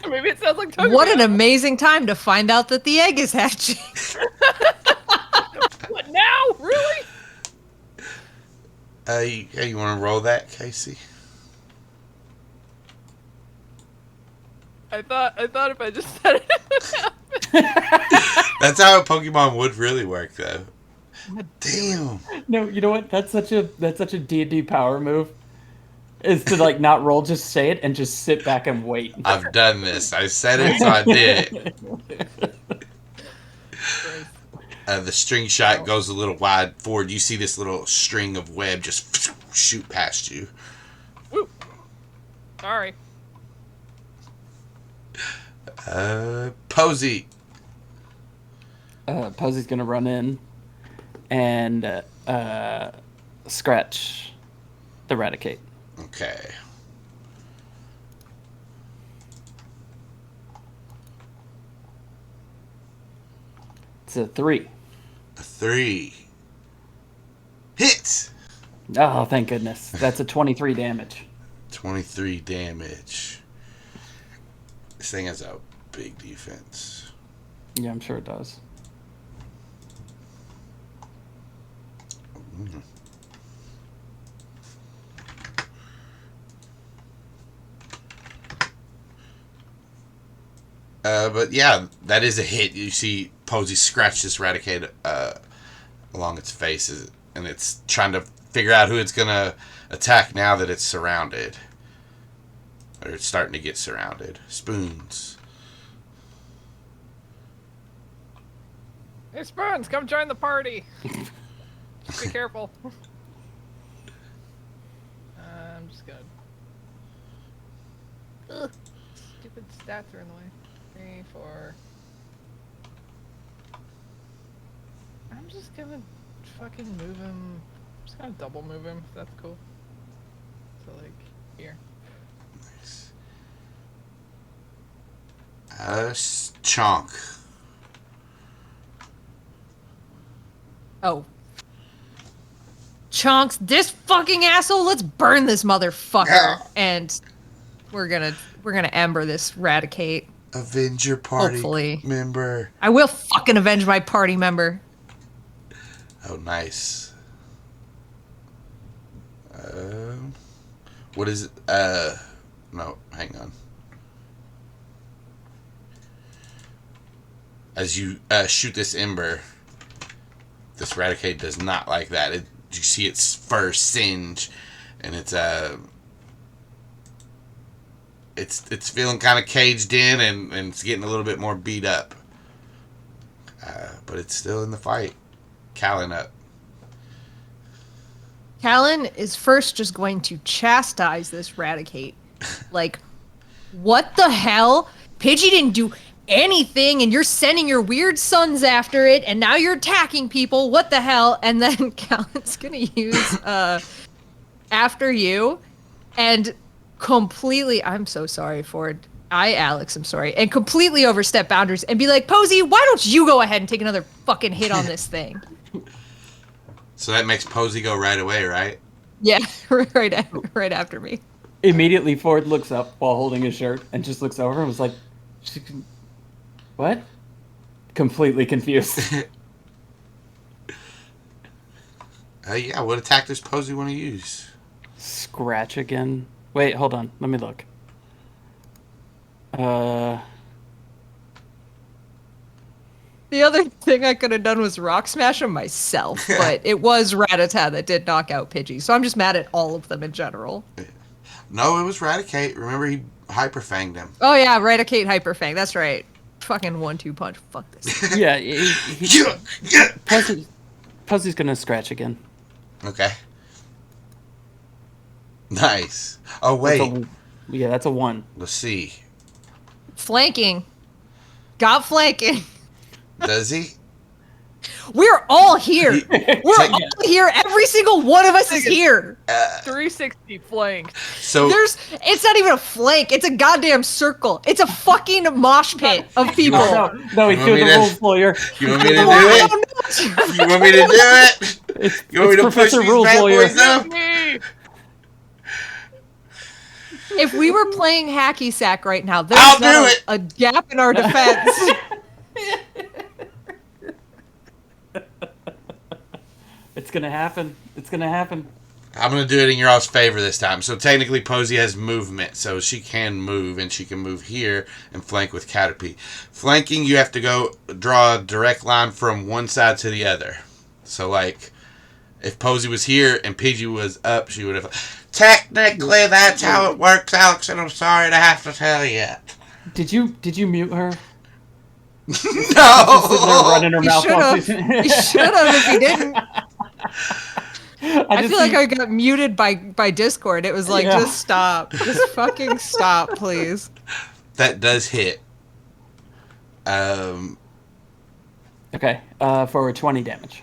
Maybe it sounds like Togepi. What an amazing time to find out that the egg is hatching. What now? Really? You want to roll that, Kaycie? I thought if I just said it, it would happen. That's how a Pokemon would really work, though. Damn. No, you know what? That's such a D&D power move. Is to like not roll, just say it and just sit back and wait. I've done this. I said it, so I did it. The string shot goes a little wide forward. You see this little string of web just shoot past you. Woo. Sorry. Posey. Posey's gonna run in and scratch the Eradicate. Okay. It's a 3. A 3. Hit! Oh, thank goodness. That's a 23 damage. 23 damage. This thing has a big defense. Yeah, I'm sure it does. Mm. But yeah, that is a hit. You see Posey scratch this Eradicate along its face, and it's trying to figure out who it's going to attack now that it's surrounded. Or it's starting to get surrounded. Spoons. Hey, Spoons, come join the party. Just be careful. I'm just gonna. Ugh, stupid stats are in the way. 3, 4. I'm just gonna fucking move him. I'm just gonna double move him if that's cool. So like here. Chonk. Oh. Chonks, this fucking asshole, let's burn this motherfucker. And we're gonna ember this Eradicate. Avenge your party Hopefully. member. I will fucking avenge my party member. Oh, nice. What is it? No, hang on. As you shoot this ember, this Eradicate does not like that. You see its fur singe, and it's feeling kind of caged in, and it's getting a little bit more beat up. But it's still in the fight. Calynn up. Calynn is first just going to chastise this Eradicate. Like, what the hell? Pidgey didn't do anything, and you're sending your weird sons after it, and now you're attacking people. What the hell? And then Calynn's gonna use after you, and completely. I'm so sorry, Ford. Alex, I'm sorry, and completely overstep boundaries and be like, Posey, why don't you go ahead and take another fucking hit on this thing? So that makes Posey go right away, right? Yeah, right after me. Immediately, Ford looks up while holding his shirt and just looks over and was like, what? Completely confused. Yeah, what attack does Posey want to use? Scratch again. Wait, hold on. Let me look. The other thing I could have done was rock smash him myself, but it was Rattata that did knock out Pidgey, so I'm just mad at all of them in general. No, it was Eradicate. Remember, he hyper fanged him. Oh yeah, Eradicate Hyperfang, that's right. Fucking 1-2 punch. Fuck this. Yeah, Yeah. Posey Posey's gonna scratch again. Okay. Nice. Oh wait. That's a 1. Let's see. Flanking. Got flanking. Does he? We're all here. We're Take- all here. Every single one of us is here. 360 flanked. So It's not even a flank. It's a goddamn circle. It's a fucking mosh pit of people. No, he's doing the rules, lawyer. you want me to do it? You want me to do it? You want me to push Professor these Rules, bad lawyer. boys up? If we were playing hacky sack right now, I'll there's do not it. a gap in our defense. It's gonna happen. It's gonna happen. I'm going to do it in your all's favor this time. So technically, Posey has movement, so she can move, and she can move here and flank with Caterpie. Flanking, you have to go draw a direct line from one side to the other. So, like, if Posey was here and Pidgey was up, she would have... Technically, that's how it works, Alex, and I'm sorry to have to tell you. Did you mute her? No! Running her He mouth should off. have. He should have if he didn't. I just feel like see- I got muted by Discord. It was like, Yeah. just stop. Just fucking stop, please. That does hit. Okay, for 20 damage.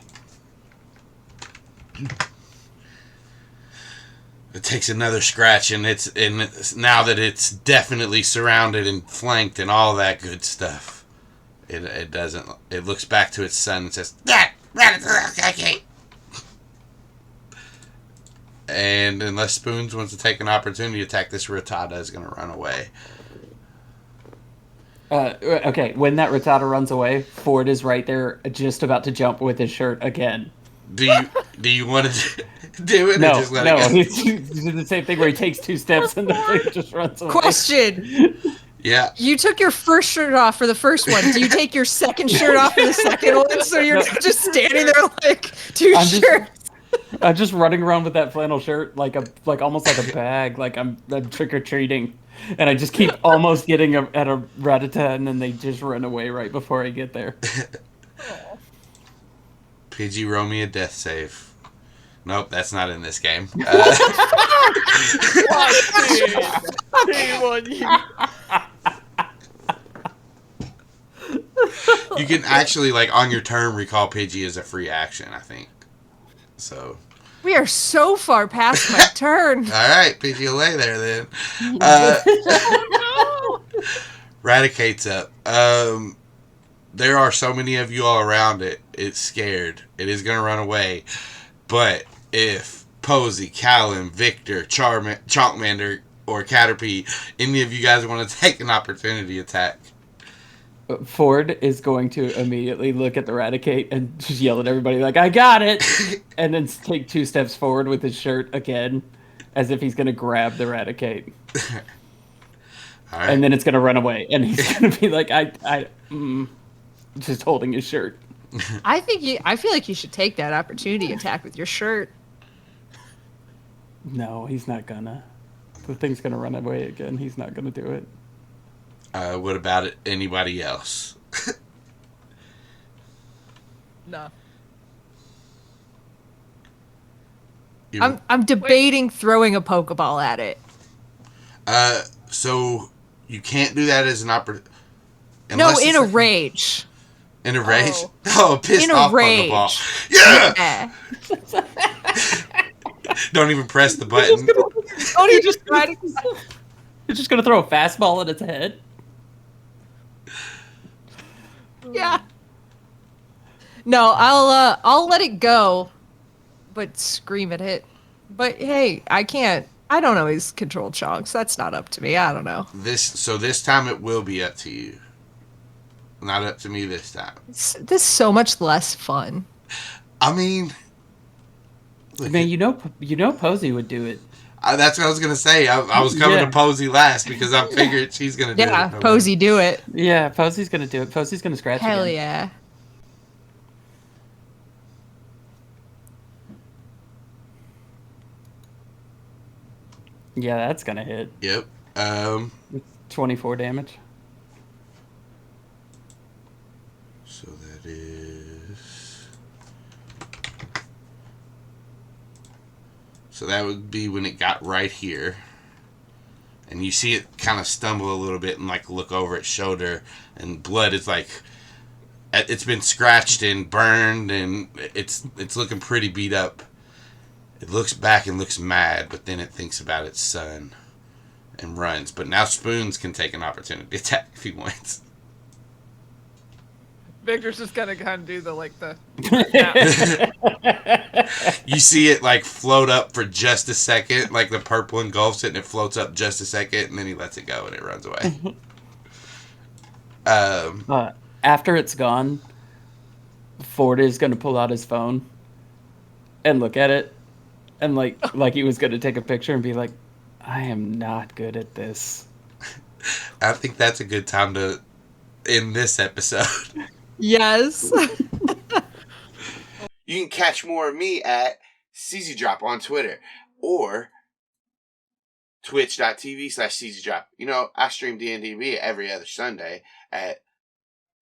It takes another scratch, and it's now that it's definitely surrounded and flanked and all that good stuff. It doesn't. It looks back to its son and says, "Okay." And unless Spoons wants to take an opportunity attack, this Rattata is going to run away. Okay, when that Rattata runs away, Ford is right there, just about to jump with his shirt again. Do you want to do it? Or No, just let it go? he's doing the same thing where he takes 2 steps and the thing just runs away. Question. Yeah. You took your first shirt off for the first one. Do you take your second shirt off for the second one? So you're just standing there like 2 shirts. I'm just running around with that flannel shirt like almost like a bag, like I'm trick or treating, and I just keep almost getting at a Rattata, and then they just run away right before I get there. Pidgey, roll me a death save. Nope, that's not in this game. You can actually, like, on your turn, recall Pidgey as a free action, I think. So. We are so far past my turn. Alright, Pidgey will lay there then. Raticate's up. There are so many of you all around it. It's scared. It is going to run away. But if Posey, Calynn, Victor, Chalkmander, or Caterpie, any of you guys want to take an opportunity attack. Ford is going to immediately look at the Raticate and just yell at everybody like, "I got it!" and then take 2 steps forward with his shirt again, as if he's going to grab the Raticate. All right. And then it's going to run away, and he's going to be like, just holding his shirt. I feel like you should take that opportunity attack with your shirt. No, he's not gonna. The thing's going to run away again. He's not going to do it. What about anybody else? No. I'm debating throwing a Pokeball at it. So you can't do that as an opportunity. No, in a rage. In a rage? Oh, pissed In a off rage. Pokeball. Yeah! Don't even press the button. You're just going to throw a fastball at its head? Yeah. No, I'll let it go, but scream at it. But hey, I don't always control chunks. That's not up to me. I don't know. This time it will be up to you. Not up to me this time. This is so much less fun. I mean, Man, you know Posey would do it. that's what I was gonna say. I was coming to Posey last because I figured she's gonna do it. Yeah, Posey, do it. Yeah, Posey's going to do it. Posey's going to scratch Hell again. yeah. Yeah, that's going to hit. Yep. 24 damage. So that is So that would be when it got right here. And you see it kind of stumble a little bit and like look over its shoulder, and blood is like, it's been scratched and burned, and it's looking pretty beat up. It looks back and looks mad, but then it thinks about its son and runs. But now Spoons can take an opportunity attack if he wants. Victor's just gonna kind of do the You see it like float up for just a second, like the purple engulfs it, and it floats up just a second, and then he lets it go and it runs away. After it's gone, Ford is going to pull out his phone and look at it, and like he was going to take a picture and be like, I am not good at this. I think that's a good time to end this episode. Yes. You can catch more of me at CZDrop on Twitter or twitch.tv/CZDrop. You know, I stream D&DB every other Sunday at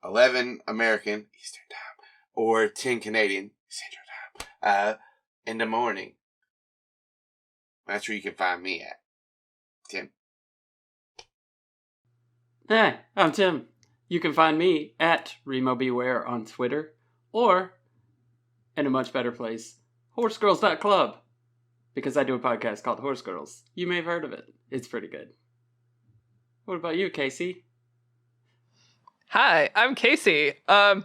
11 American Eastern Time or 10 Canadian Central Time in the morning. That's where you can find me at. Tim. Hey, I'm Tim. You can find me at Remo Beware on Twitter, or, in a much better place, horsegirls.club, because I do a podcast called Horse Girls. You may have heard of it. It's pretty good. What about you, Kaycie? Hi, I'm Kaycie. I'm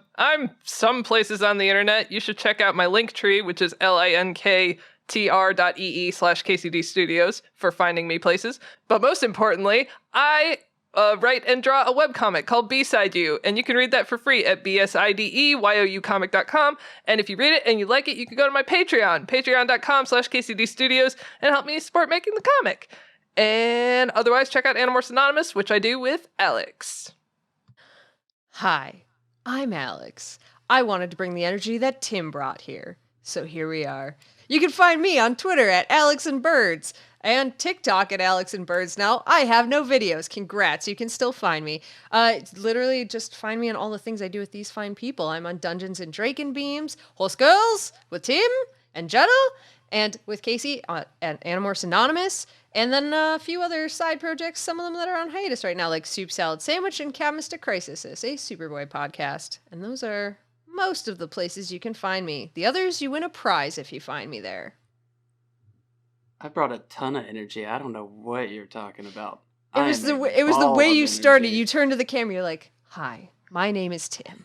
some places on the internet. You should check out my link tree, which is linktr.ee/KCD Studios for finding me places. But most importantly, I write and draw a webcomic called B-Side You, and you can read that for free at bsideyoucomic.com. And if you read it and you like it, you can go to my Patreon, patreon.com/KCD Studios, and help me support making the comic. And otherwise, check out Animorphs Anonymous, which I do with Alex. Hi, I'm Alex. I wanted to bring the energy that Tim brought here, so here we are. You can find me on Twitter at AlexandBirds and TikTok at AlexandBirds. Now, I have no videos. Congrats, you can still find me. Literally, just find me on all the things I do with these fine people. I'm on Dungeons and Draken Beams, Horse Girls with Tim and Jenna, and with Kaycie at Animorphs Anonymous, and then a few other side projects, some of them that are on hiatus right now, like Soup Salad Sandwich and Cat Mystic Crisis, a Superboy podcast. And those are most of the places you can find me. The others, you win a prize if you find me there. I brought a ton of energy. I don't know what you're talking about. It was the way you started. You turned to the camera, you're like, hi, my name is Tim.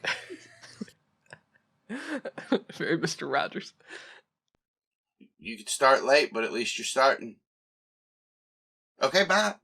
Very Mr. Rogers. You could start late, but at least you're starting. Okay, bye.